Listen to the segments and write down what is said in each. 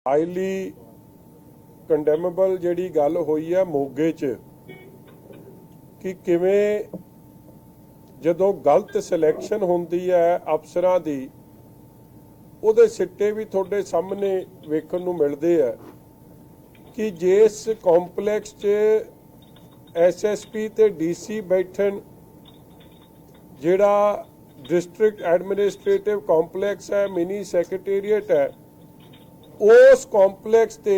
Highly condemnable जिहड़ी गल होई है मोगे च कि किवें जदों गलत सिलैक्शन हुंदी है अफसरां दी उहदे सिट्टे भी तुहाडे सामने वेखण नूं मिलदे है कि जिस कॉम्पलैक्स च SSP ते DC बैठन जिहड़ा डिस्ट्रिक्ट एडमिनिस्ट्रेटिव कॉम्पलैक्स है मिनी सैकटरीएट है उस कॉम्पलैक्स ते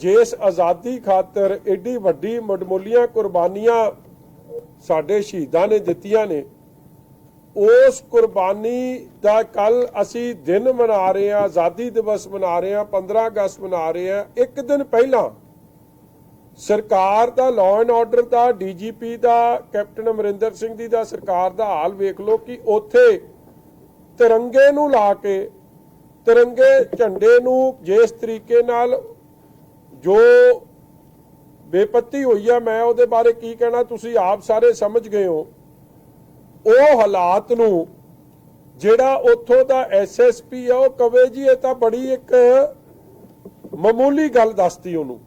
जिस आज़ादी खातर एडी वड्डी मडमूलियां कुर्बानियां साडे शहीदां ने दित्तियां ने उस कुर्बानी दा कल असी दिन मना रहे हैं आज़ादी दिवस मना रहे हैं 15 अगस्त मना रहे हैं। एक दिन पहला सरकार दा लॉ एंड ऑर्डर दा DGP दा कैप्टन अमरिंदर सिंह दी दा सरकार दा हाल वेख लो कि उत्थे तिरंगे नूं ला के तिरंगे झंडे नूं जिस तरीके नाल जो बेपत्ती हुई है मैं उहदे बारे की कहना तुसी आप सारे समझ गए हो। ਉਹ ਹਾਲਾਤ ਨੂੰ ਜਿਹੜਾ ਉੱਥੋਂ ਦਾ SSP ਹੈ ਉਹ ਕਵੇ ਜੀ ਇਹ ਤਾਂ ਬੜੀ ਇੱਕ ਮਾਮੂਲੀ ਗੱਲ ਦੱਸਦੀ ਉਹਨੂੰ।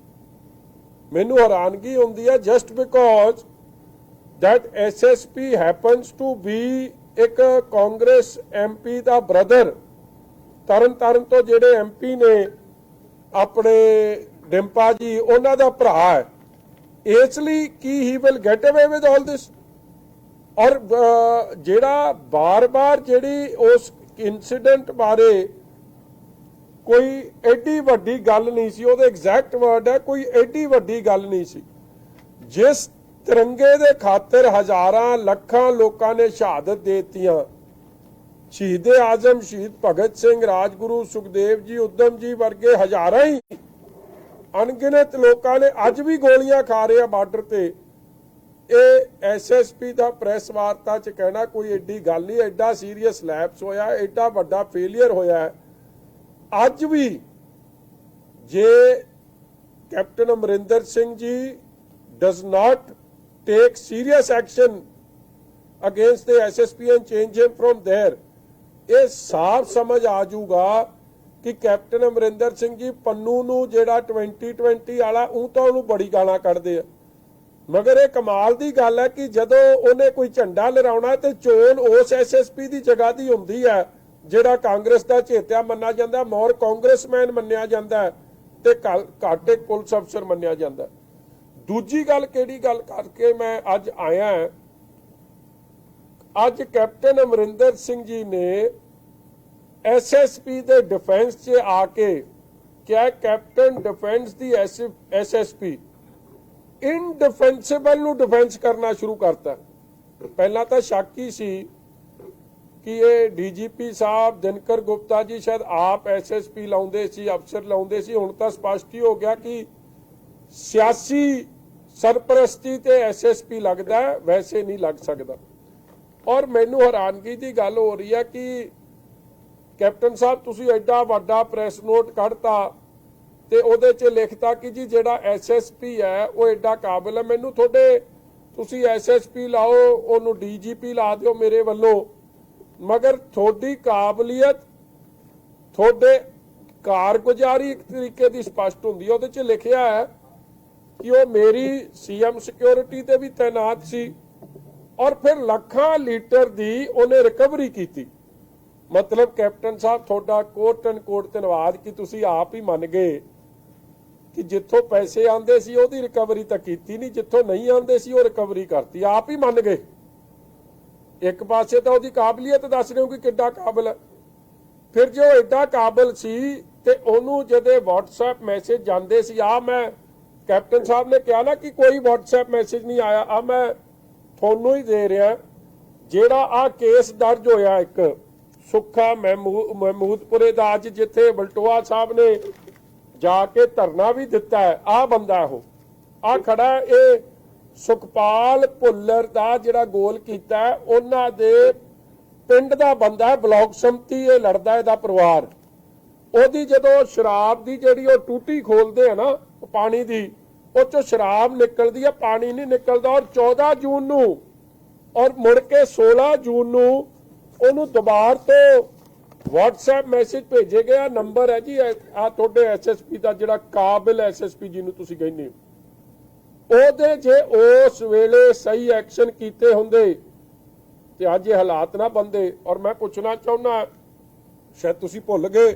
ਮੈਨੂੰ ਹੈਰਾਨਗੀ ਹੁੰਦੀ ਹੈ just because that SSP happens to be ਇੱਕ ਕਾਂਗਰਸ MP ਦਾ ਬ੍ਰਦਰ ਤਰਨਤਾਰਨ ਤੋਂ ਜਿਹੜੇ MP ਨੇ ਆਪਣੇ ਡਿੰਪਾ ਜੀ ਉਹਨਾਂ ਦਾ ਭਰਾ ਹੈ ਇਸ ਲਈ ਕੀ he will get away with all this। और जेड़ा बार बार जेड़ी उस इंसीडेंट बारे कोई एडी वड्डी गल नहीं सी ओहदे एग्जैक्ट वर्ड है कोई एडी वड्डी गल नहीं सी जिस तिरंगे दे खातर हजारां लखां लोकां ने शहादत देतियां शहीद आजम शहीद भगत सिंह राजगुरु सुखदेव जी उधम जी वर्गे हजारां ही अनगिनत लोकां ने अज भी गोलियां खा रहे हैं बार्डर ते। SSP ਦਾ ਪ੍ਰੈਸ ਵਾਰਤਾ ਚ ਕਹਿਣਾ ਕੋਈ ਏਡੀ ਗੱਲ ਨਹੀਂ ਐਡਾ ਸੀਰੀਅਸ ਲੈਪਸ ਹੋਇਆ ਐਡਾ ਵੱਡਾ ਫੇਲਿਅਰ ਹੋਇਆ ਅੱਜ ਵੀ ਜੇ captain Amarinder Singh ji does not take serious action against the SSP and change him from there ਇਹ ਸਾਫ਼ ਸਮਝ ਆ ਜਾਊਗਾ ਕਿ ਕੈਪਟਨ ਅਮਰਿੰਦਰ ਸਿੰਘ ਜੀ ਪੰਨੂ ਨੂੰ ਜਿਹੜਾ 2020 ਵਾਲਾ ਉਹ ਤਾਂ ਉਹਨੂੰ ਬੜੀ ਗਾਲਾਂ ਕੱਢਦੇ ਆ मगर ये कमाल की गल है कि जदों उन्हें कोई झंडा लहराउणा ते चोन उस SSP की जगह की हुंदी है जिहड़ा कांग्रेस का चेत्या मन्निया जांदा मोर कांग्रेसमैन मन्निया जांदा ते घट एक पुलिस अफसर मन्निया जांदा। दूजी गल किहड़ी गल करके मैं अज आया अज कैप्टन अमरिंदर सिंह जी ने SSP के डिफेंस च आके क्या कैप्टन डिफेंस की SSP इनडिफेंसिबल ਨੂੰ डिफेंस करना शुरू करता। पहला तो शक ही सी कि ये DGP साहब दिनकर गुप्ता जी शायद आप SSP लाउंदे सी अफसर लाउंदे सी हुण तां स्पष्ट ही हो गया कि सियासी सरपरस्ती ते SSP लगदा है वैसे नहीं लग सकता। और मैनू हैरानगी की गल हो रही है कि कैप्टन साहब तुसीं एडा वड्डा प्रेस नोट कढ़ता ਤੇ ਉਹਦੇ 'ਚ ਲਿਖਤਾ ਕਿ ਜੀ ਜਿਹੜਾ SSP ਹੈ ਉਹ ਐਡਾ ਕਾਬਿਲ ਹੈ ਮੈਨੂੰ ਤੁਹਾਡੇ ਤੁਸੀਂ SSP ਲਾਓ ਉਹਨੂੰ DGP ਲਾ ਦਿਓ ਮੇਰੇ ਵੱਲੋਂ ਮਗਰ ਤੁਹਾਡੀ ਕਾਬਲੀਅਤ ਤੁਹਾਡੇ ਕਾਰਗੁਜ਼ਾਰੀ ਇੱਕ ਤਰੀਕੇ ਦੀ ਸਪਸ਼ਟ ਹੁੰਦੀ ਹੈ ਉਹਦੇ 'ਚ ਲਿਖਿਆ ਹੈ ਕਿ ਉਹ ਮੇਰੀ CM ਸਿਕਿਉਰਿਟੀ ਤੇ ਵੀ ਤੈਨਾਤ ਸੀ ਔਰ ਫਿਰ ਲੱਖਾਂ ਲੀਟਰ ਦੀ ਉਹਨੇ ਰਿਕਵਰੀ ਕੀਤੀ। मतलब कैप्टन साहब थोड़ा कोट एंड कोट धन्यवाद कि तुसी आप ही मन गए कि जिथों पैसे आंदे सी ओहदी रिकवरी तो कीती नहीं जिथों नहीं आंदे सी वो रिकवरी करती आप ही मन गए। एक पासे तो ओहदी काबलियत दस रहे हो कि किड्डा काबिल है फिर जो एडा काबिल सी ते ओनू जदे WhatsApp मैसेज जांदे सी मैं कैप्टन साहब ने कहा ना कि कोई WhatsApp मैसेज नहीं आया मैं थोनू ही दे रहा जेड़ा केस दर्ज होया एक सुखा महमूदपुरे दा अज जिथे बलटोआ साहब ने जाके धरना भी दिता है बंदा हो खड़ा है सुखपाल भुल्लर दा जिहड़ा गोल कीता है उन्हां दे पिंड दा बंदा है ब्लॉक संमति ये लड़दा है दा परिवार ओहदी जदों शराब दी जिहड़ी ओह टूटी खोलदे है ना पानी दी उह चों शराब निकलदी है पानी नहीं निकलदा और 14 जून नूं और मुड़ के 16 जून नूं ਉਹਨੂੰ ਦੁਬਾਰ ਤੋਂ WhatsApp ਮੈਸੇਜ ਭੇਜੇ ਗਿਆ, ਨੰਬਰ ਹੈ ਜੀ ਆ ਤੁਹਾਡੇ ਐਸਐਸਪੀ ਦਾ, ਜਿਹੜਾ ਕਾਬਿਲ ਐਸਐਸਪੀ ਜਿਹਨੂੰ ਤੁਸੀਂ ਕਹਿੰਦੇ ਹੋ, ਉਹਦੇ ਜੇ ਉਸ ਵੇਲੇ ਸਹੀ ਐਕਸ਼ਨ ਕੀਤੇ ਹੁੰਦੇ ਤੇ ਅੱਜ ਇਹ ਹਾਲਾਤ ਨਾ ਬਣਦੇ। ਔਰ ਮੈਂ ਪੁੱਛਣਾ ਚਾਹੁੰਦਾ, ਸ਼ਾਇਦ ਤੁਸੀਂ ਭੁੱਲ ਗਏ,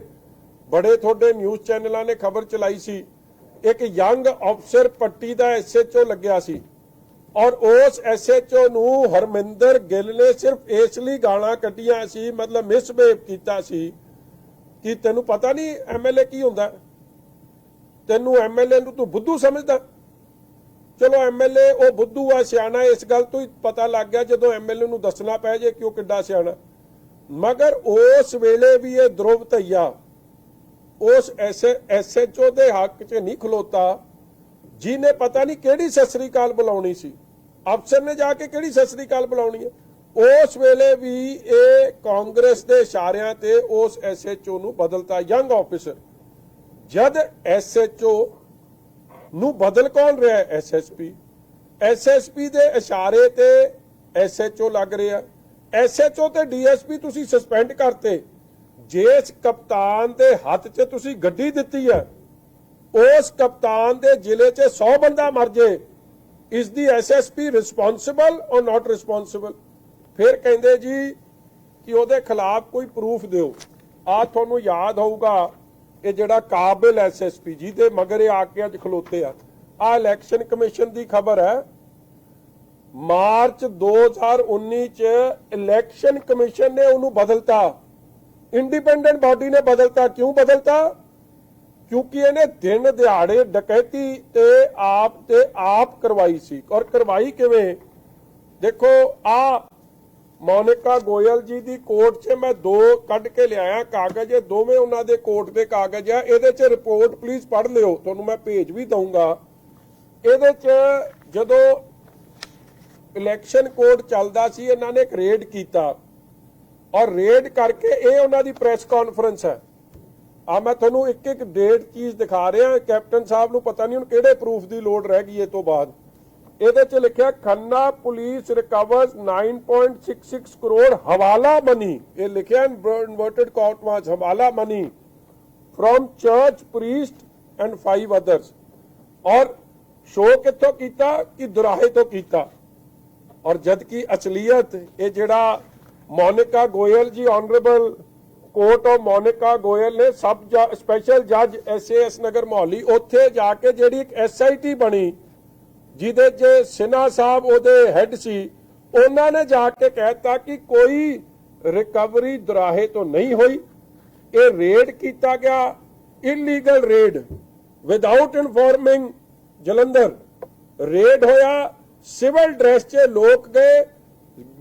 ਬੜੇ ਤੁਹਾਡੇ ਨਿਊਜ਼ ਚੈਨਲਾਂ ਨੇ ਖਬਰ ਚਲਾਈ ਸੀ, ਇੱਕ ਯੰਗ ਅਫਸਰ ਪੱਟੀ ਦਾ SHO ਲੱਗਿਆ ਸੀ, ਔਰ ਉਸ SHO ਨੂੰ ਹਰਮਿੰਦਰ ਗਿੱਲ ਨੇ ਸਿਰਫ ਇਸ ਲਈ ਗਾਲਾਂ ਕੱਢੀਆਂ ਸੀ, ਮਤਲਬ ਮਿਸਬਿਹੇਵ ਕੀਤਾ ਸੀ ਕਿ ਤੈਨੂੰ ਪਤਾ ਨਹੀਂ MLA ਕੀ ਹੁੰਦਾ, ਤੈਨੂੰ MLA ਨੂੰ ਤੂੰ ਬੁੱਧੂ ਸਮਝਦਾ। ਚਲੋ MLA ਉਹ ਬੁੱਧੂ ਆ, ਸਿਆਣਾ, ਇਸ ਗੱਲ ਤੋਂ ਹੀ ਪਤਾ ਲੱਗ ਗਿਆ ਜਦੋਂ MLA ਨੂੰ ਦੱਸਣਾ ਪੈ ਜੇ ਕਿ ਉਹ ਕਿੱਡਾ ਸਿਆਣਾ। ਮਗਰ ਉਸ ਵੇਲੇ ਵੀ ਇਹ ਧਰੁਵ ਧਈਆ ਉਸ SHO ਦੇ ਹੱਕ 'ਚ ਨਹੀਂ ਖਲੋਤਾ, ਜਿਹਨੇ ਪਤਾ ਨਹੀਂ ਕਿਹੜੀ ਸਤਿ ਸ੍ਰੀ ਅਕਾਲ ਬੁਲਾਉਣੀ ਸੀ, ਅਫਸਰ ਨੇ ਜਾ ਕੇ ਕਿਹੜੀ ਸਤਿ ਸ੍ਰੀ ਅਕਾਲ ਬੁਲਾਉਣੀ ਹੈ। ਉਸ ਵੇਲੇ ਵੀ ਇਹ ਕਾਂਗਰਸ ਦੇ ਇਸ਼ਾਰਿਆਂ ਤੇ ਉਸ SHO ਨੂੰ ਬਦਲਤਾ, ਯੰਗ ਆਫਿਸਰ। ਜਦ SHO ਨੂੰ ਬਦਲ ਕੌਣ ਰਿਹਾ? SSP ਦੇ ਇਸ਼ਾਰੇ ਤੇ SHO ਲੱਗ ਰਿਹਾ। SHO ਤੇ DSP ਤੁਸੀਂ ਸਸਪੈਂਡ ਕਰਤੇ। ਜਿਸ ਕਪਤਾਨ ਦੇ ਹੱਥ 'ਚ ਤੁਸੀਂ ਗੱਡੀ ਦਿੱਤੀ ਹੈ, ਉਸ ਕਪਤਾਨ ਦੇ ਜ਼ਿਲ੍ਹੇ 'ਚ 100 ਬੰਦਾ ਮਰ ਜੇ, ਇਸ ਦੀ SSP ਰਿਸਪੌਂਸਿਬਲ ਔਰ ਨਾਟ ਰਿਸਪੌਂਸਿਬਲ? ਫਿਰ ਕਹਿੰਦੇ ਜੀ ਕਿ ਉਹਦੇ ਖਿਲਾਫ ਕੋਈ ਪ੍ਰੂਫ ਦਿਓ। ਆ ਤੁਹਾਨੂੰ ਯਾਦ ਹੋਊਗਾ, ਇਹ ਜਿਹੜਾ ਕਾਬਿਲ SSP ਜਿਹਦੇ ਮਗਰ ਇਹ ਆ ਕੇ ਅੱਜ ਖਲੋਤੇ ਆ ਇਲੈਕਸ਼ਨ ਕਮਿਸ਼ਨ ਦੀ ਖਬਰ ਹੈ। ਮਾਰਚ 2019 ਚ ਇਲੈਕਸ਼ਨ ਕਮਿਸ਼ਨ ਨੇ ਉਹਨੂੰ ਬਦਲਤਾ, ਇੰਡੀਪੈਂਡੈਂਟ ਬਾਡੀ ਨੇ ਬਦਲਤਾ। ਕਿਉਂ ਬਦਲਤਾ? ਕਿਉਂਕਿ ਇਹਨੇ ਦਿਨ ਦਿਹਾੜੇ ਡਕੈਤੀ ਤੇ ਆਪ ਕਰਵਾਈ ਸੀ। ਔਰ ਕਰਵਾਈ ਕਿਵੇਂ? ਦੇਖੋ, ਆ ਮੋਨਿਕਾ ਗੋਇਲ ਜੀ ਦੀ ਕੋਰਟ 'ਚ ਮੈਂ 2 ਕੱਢ ਕੇ ਲਿਆਇਆ ਕਾਗਜ਼, ਇਹ ਦੋਵੇਂ ਉਹਨਾਂ ਦੇ ਕੋਰਟ ਦੇ ਕਾਗਜ਼ ਆ। ਇਹਦੇ 'ਚ ਰਿਪੋਰਟ ਪਲੀਜ਼ ਪੜ੍ਹ ਲਿਓ, ਤੁਹਾਨੂੰ ਮੈਂ ਭੇਜ ਵੀ ਦਊਂਗਾ। ਇਹਦੇ 'ਚ ਜਦੋਂ ਇਲੈਕਸ਼ਨ ਕੋਡ ਚੱਲਦਾ ਸੀ, ਇਹਨਾਂ ਨੇ ਇੱਕ ਰੇਡ ਕੀਤਾ, ਔਰ ਰੇਡ ਕਰਕੇ ਇਹ ਉਹਨਾਂ ਦੀ ਪ੍ਰੈਸ ਕਾਨਫਰੰਸ ਹੈ। ਆ ਮੈਂ ਤੁਹਾਨੂੰ ਇੱਕ ਇੱਕ ਡੇਟ ਚੀਜ਼ ਦਿਖਾ ਰਿਹਾ। ਕੈਪਟਨ ਸਾਹਿਬ ਨੂੰ ਪਤਾ ਨਹੀਂ ਹੁਣ ਕਿਹੜੇ ਪ੍ਰੂਫ ਦੀ ਲੋੜ ਰਹਿ ਗਈ ਇਹ ਤੋਂ ਬਾਅਦ। ਇਹਦੇ 'ਚ ਲਿਖਿਆ, ਖੰਨਾ ਪੁਲਿਸ ਰਿਕਵਰਸ 9.66 ਕਰੋੜ ਹਵਾਲਾ ਮਨੀ। ਇਹ ਲਿਖਿਆ inverted commas, hawala money from church priest and 5 others. ਔਰ ਸ਼ੋ ਕਿੱਥੋਂ ਕੀਤਾ? ਕਿ ਦੁਰਾਹੇ ਤੋਂ ਕੀਤਾ। ਔਰ ਜਦ ਕਿ ਅਸਲੀਅਤ ਇਹ ਜਿਹੜਾ Monika Goyal ji, honourable court of Monika Goyal ਨੇ ਸਪੈਸ਼ਲ ਜੱਜ SAS ਨਗਰ ਮੋਹਾਲੀ, ਉੱਥੇ ਜਾ ਕੇ ਜਿਹੜੀ ਇੱਕ SIT ਬਣੀ ਜਿਹਦੇ 'ਚ ਸਿਨਹਾ ਸਾਹਿਬ ਉਹਦੇ ਹੈੱਡ ਸੀ, ਉਹਨਾਂ ਨੇ ਜਾ ਕੇ ਕਹਿਤਾ ਕਿ ਕੋਈ ਰਿਕਵਰੀ ਦੁਰਾਹੇ ਤੋਂ ਨਹੀਂ ਹੋਈ। ਇਹ ਰੇਡ ਕੀਤਾ ਗਿਆ, illegal raid, without informing. Jalandhar raid ਹੋਇਆ, ਸਿਵਲ ਡਰੈਸ 'ਚ ਲੋਕ ਗਏ,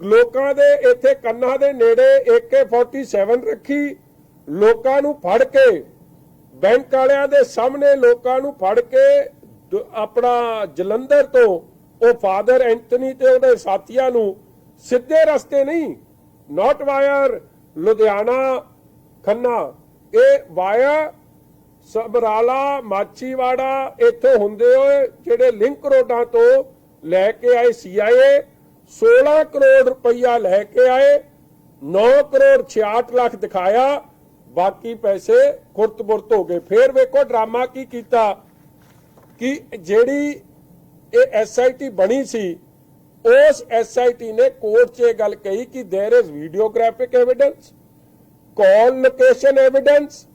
ਲੋਕਾਂ ਦੇ ਇੱਥੇ ਕੰਨਾਂ ਦੇ ਨੇੜੇ AK-47 ਰੱਖੀ, ਲੋਕਾਂ ਨੂੰ ਫੜ ਕੇ, ਬੈਂਕ ਵਾਲਿਆਂ ਦੇ ਸਾਹਮਣੇ ਲੋਕਾਂ ਨੂੰ ਫੜ ਕੇ ਆਪਣਾ ਜਲੰਧਰ ਤੋਂ ਉਹ ਫਾਦਰ ਐਂਥਨੀ ਤੇ ਉਹਦੇ ਸਾਥੀਆਂ ਨੂੰ ਸਿੱਧੇ ਰਸਤੇ ਨਹੀਂ, ਨਾਟ ਵਾਇਰ ਲੁਧਿਆਣਾ ਖੰਨਾ, ਇਹ ਵਾਇਆ ਸਬਰਾਲਾ ਮਾਛੀਵਾੜਾ, ਇੱਥੋਂ ਹੁੰਦੇ ਹੋਏ ਜਿਹੜੇ ਲਿੰਕ ਰੋਡਾਂ ਤੋਂ ਲੈ ਕੇ ਆਏ CIA 16 ਕਰੋੜ ਰੁਪਈਆ ਲੈ ਕੇ ਆਏ, 9 ਕਰੋੜ 66 ਲੱਖ ਦਿਖਾਇਆ, ਬਾਕੀ ਪੈਸੇ ਖੁਰਤ-ਬੁਰਤ ਹੋ ਗਏ। ਫਿਰ ਵੇਖੋ ਡਰਾਮਾ ਕੀ ਕੀਤਾ ਕਿ ਜਿਹੜੀ ਇਹ SIT ਬਣੀ ਸੀ, ਉਸ SIT ਨੇ ਕੋਰਟ 'ਚ ਇਹ ਗੱਲ ਕਹੀ ਕਿ there is videographic evidence, call location evidence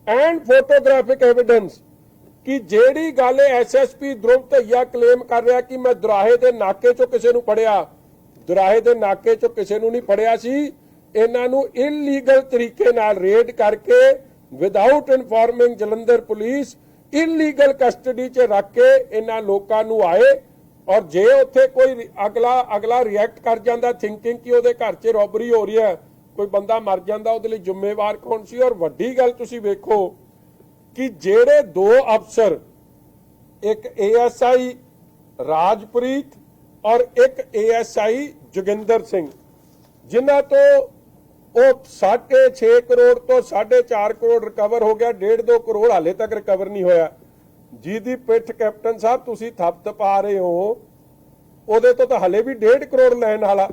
and photographic evidence, ਕਿ ਜਿਹੜੀ ਗੱਲ SSP ਧਰੁਵ ਧਈਆ ਕਲੇਮ ਕਰ ਰਿਹਾ ਕਿ ਮੈਂ ਦੁਰਾਹੇ ਦੇ ਨਾਕੇ 'ਚੋਂ ਕਿਸੇ ਨੂੰ ਫੜਿਆ, ਦੁਰਾਹੇ ਦੇ ਨਾਕੇ 'ਚੋਂ ਕਿਸੇ ਨੂੰ ਨਹੀਂ ਫੜਿਆ ਸੀ। ਇਹਨਾਂ ਨੂੰ ਇਲੀਗਲ ਤਰੀਕੇ ਨਾਲ ਰੇਡ ਕਰਕੇ, without informing Jalandhar police, illegal custody 'ਚ ਰੱਖ ਕੇ ਇਹਨਾਂ ਲੋਕਾਂ ਨੂੰ ਆਏ। ਔਰ ਜੇ ਉੱਥੇ ਕੋਈ ਅਗਲਾ ਰਿਐਕਟ ਕਰ ਜਾਂਦਾ ਥਿੰਕਿੰਗ ਕਿ ਉਹਦੇ ਘਰ 'ਚ ਰੋਬਰੀ ਹੋ ਰਹੀ ਹੈ, ਕੋਈ ਬੰਦਾ ਮਰ ਜਾਂਦਾ, ਉਹਦੇ ਲਈ ਜ਼ਿੰਮੇਵਾਰ ਕੌਣ ਸੀ? ਔਰ ਵੱਡੀ ਗੱਲ ਤੁਸੀਂ ਵੇਖੋ ਕਿ ਜਿਹੜੇ 2 ਅਫਸਰ, ਇੱਕ ASI ਰਾਜਪ੍ਰੀਤ ਔਰ ਇੱਕ ASI ਜੋਗਿੰਦਰ ਸਿੰਘ, ਜਿਨ੍ਹਾਂ ਤੋਂ ਉਹ 6.5 ਕਰੋੜ ਤੋਂ 4.5 ਕਰੋੜ ਰਿਕਵਰ ਹੋ ਗਿਆ, 1.5-2 ਕਰੋੜ ਹਾਲੇ ਤੱਕ ਰਿਕਵਰ ਨਹੀਂ ਹੋਇਆ। ਜਿਹਦੀ ਪਿੱਠ ਕੈਪਟਨ ਸਾਹਿਬ ਤੁਸੀਂ ਥੱਪ ਪਾ ਰਹੇ ਹੋ, ਉਹਦੇ ਤੋਂ ਤਾਂ ਹਲੇ ਵੀ 1.5 ਕਰੋੜ ਲੈਣ ਵਾਲਾ।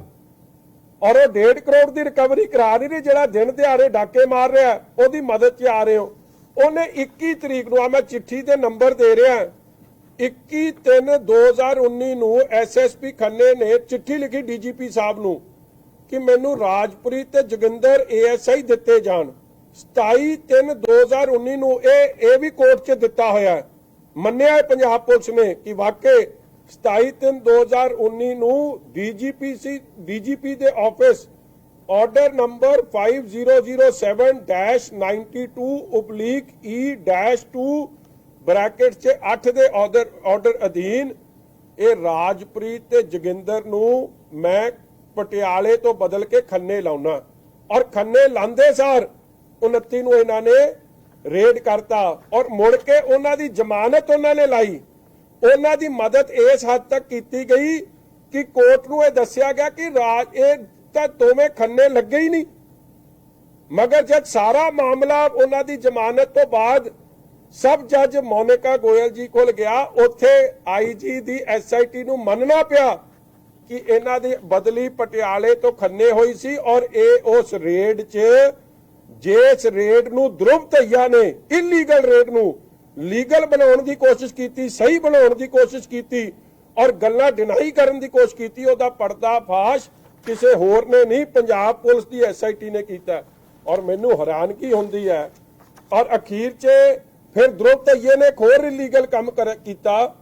ਔਰ ਉਹ 1.5 ਕਰੋੜ ਦੀ ਰਿਕਵਰੀ ਕਰਾ ਨਹੀਂ ਰਹੀ। ਜਿਹੜਾ ਦਿਨ ਦਿਹਾੜੇ ਡਾਕੇ ਮਾਰ ਰਿਹਾ ਉਹਦੀ ਮਦਦ 'ਚ ਆ ਰਹੇ ਹੋ। ਉਹਨੇ 21 ਤਰੀਕ ਨੂੰ, ਆ ਮੈਂ ਚਿੱਠੀ ਦੇ ਨੰਬਰ ਦੇ ਰਿਹਾ, 21/3/2019 ਨੂੰ ਐਸਐਸਪੀ ਖੰਨੇ ਨੇ ਚਿੱਠੀ ਲਿਖੀ ਡੀਜੀਪੀ ਸਾਹਿਬ ਨੂੰ ਕਿ ਮੈਨੂੰ ਰਾਜਪੁਰੀ ਤੇ ਜੋਗਿੰਦਰ ਏਐਸਆਈ ਦਿੱਤੇ ਜਾਣ। 27/3/2019 ਨੂੰ ਇਹ ਵੀ ਕੋਰਟ 'ਚ ਦਿੱਤਾ ਹੋਇਆ ਹੈ, ਮੰਨਿਆ ਹੈ ਪੰਜਾਬ ਪੁਲਿਸ ਨੇ ਕਿ ਵਾਕਈ 27/3/2019 ਨੂੰ ਡੀਜੀਪੀ ਦੇ office order number 5007-92/E-2 bracket 'ਚ 8 ਦੇ ਆਰਡਰ ਅਧੀਨ ਇਹ ਰਾਜਪ੍ਰੀਤ ਤੇ ਜੋਗਿੰਦਰ ਨੂੰ ਮੈਂ ਪਟਿਆਲੇ ਤੋਂ ਬਦਲ ਕੇ ਖੰਨੇ ਲਾਉਣਾ। ਔਰ ਖੰਨੇ ਲਾਂਦੇ ਸਾਰ 29 ਨੂੰ ਇਹਨਾਂ ਨੇ ਰੇਡ ਕਰਤਾ ਔਰ ਮੁੜ ਕੇ ਉਹਨਾਂ ਦੀ ਜ਼ਮਾਨਤ ਉਹਨਾਂ ਨੇ ਲਾਈ। ਉਹਨਾਂ ਦੀ ਮਦਦ ਇਸ ਹੱਦ ਤੱਕ ਕੀਤੀ ਗਈ ਕਿ ਕੋਰਟ ਨੂੰ ਇਹ ਦੱਸਿਆ ਗਿਆ ਕਿ ਇਹ ਤਾਂ ਦੋਵੇਂ ਖੰਨੇ ਲੱਗੇ ਹੀ ਨਹੀਂ। ਮਗਰ ਜਦ ਸਾਰਾ ਮਾਮਲਾ ਉਹਨਾਂ ਦੀ ਜ਼ਮਾਨਤ ਤੋਂ ਬਾਅਦ ਸਬ ਜੱਜ ਮੋਨਿਕਾ ਗੋਇਲ ਜੀ ਕੋਲ ਗਿਆ, ਉੱਥੇ ਆਈਜੀ ਦੀ ਐਸਆਈਟੀ ਨੂੰ ਮੰਨਣਾ ਪਿਆ ਕਿ ਇਹਨਾਂ ਦੀ ਬਦਲੀ ਪਟਿਆਲੇ ਤੋਂ ਖੰਨੇ ਹੋਈ ਸੀ। ਔਰ ਇਹ ਉਸ ਰੇਡ 'ਚ ਜਿਸ ਰੇਡ ਨੂੰ ਧਰੁਵ ਧਈਆ ਨੇ ਇਲੀਗਲ ਰੇਡ ਨੂੰ ਲੀਗਲ ਬਣਾਉਣ ਦੀ ਕੋਸ਼ਿਸ਼ ਕੀਤੀ, ਸਹੀ ਬਣਾਉਣ ਦੀ ਕੋਸ਼ਿਸ਼ ਕੀਤੀ ਔਰ ਗੱਲਾਂ ਡਿਨਾਈ ਕਰਨ ਦੀ ਕੋਸ਼ਿਸ਼ ਕੀਤੀ, ਉਹਦਾ ਪਰਦਾਫਾਸ਼ ਕਿਸੇ ਹੋਰ ਨੇ ਨਹੀਂ, ਪੰਜਾਬ ਪੁਲਿਸ ਦੀ ਐਸਆਈਟੀ ਨੇ ਕੀਤਾ। ਔਰ ਮੈਨੂੰ ਹੈਰਾਨਗੀ ਹੁੰਦੀ ਹੈ। ਔਰ ਅਖੀਰ 'ਚ ਫਿਰ ਧਰੁਵ ਧਈਏ ਨੇ ਇੱਕ ਹੋਰ ਇਲੀਗਲ ਕੰਮ ਕੀਤਾ,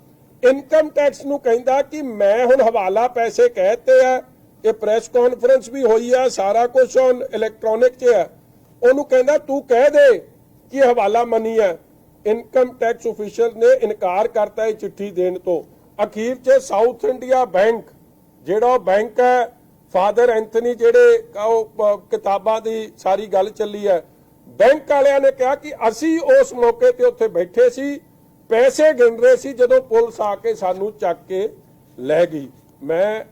ਇਨਕਮ ਟੈਕਸ ਨੂੰ ਕਹਿੰਦਾ ਕਿ ਮੈਂ ਹੁਣ ਹਵਾਲਾ ਪੈਸੇ ਕਹਿਤੇ ਆ। ਇਹ ਪ੍ਰੈਸ ਕਾਨਫਰੰਸ ਵੀ ਹੋਈ ਆ, ਸਾਰਾ ਕੁਝ ਔਨ ਇਲੈਕਟ੍ਰੋਨਿਕ 'ਚ ਹੈ। ਉਹਨੂੰ ਕਹਿੰਦਾ ਤੂੰ ਕਹਿ ਦੇ ਕਿ ਹਵਾਲਾ ਮਨੀ ਹੈ। ਇਨਕਮ ਟੈਕਸ ਆਫੀਸ਼ਲ ਨੇ ਇਨਕਾਰ ਕਰਤਾ ਇਹ ਚਿੱਠੀ ਦੇਣ ਤੋਂ। ਅਖੀਰ 'ਚ ਸਾਊਥ ਇੰਡੀਆ ਬੈਂਕ ਜਿਹੜਾ ਬੈਂਕ ਹੈ, ਫਾਦਰ ਐਂਥਨੀ ਜਿਹੜੇ ਕਿਤਾਬਾਂ ਦੀ ਸਾਰੀ ਗੱਲ ਚੱਲੀ ਹੈ, ਬੈਂਕ ਵਾਲਿਆਂ ਨੇ ਕਿਹਾ ਕਿ ਅਸੀਂ ਉਸ ਮੌਕੇ ਤੇ ਉੱਥੇ ਬੈਠੇ ਸੀ, ਪੈਸੇ ਗਿਣ ਰਹੇ ਸੀ ਜਦੋਂ ਪੁਲਿਸ ਆ ਕੇ ਸਾਨੂੰ ਚੱਕ ਕੇ ਲੈ ਗਈ। ਮੈਂ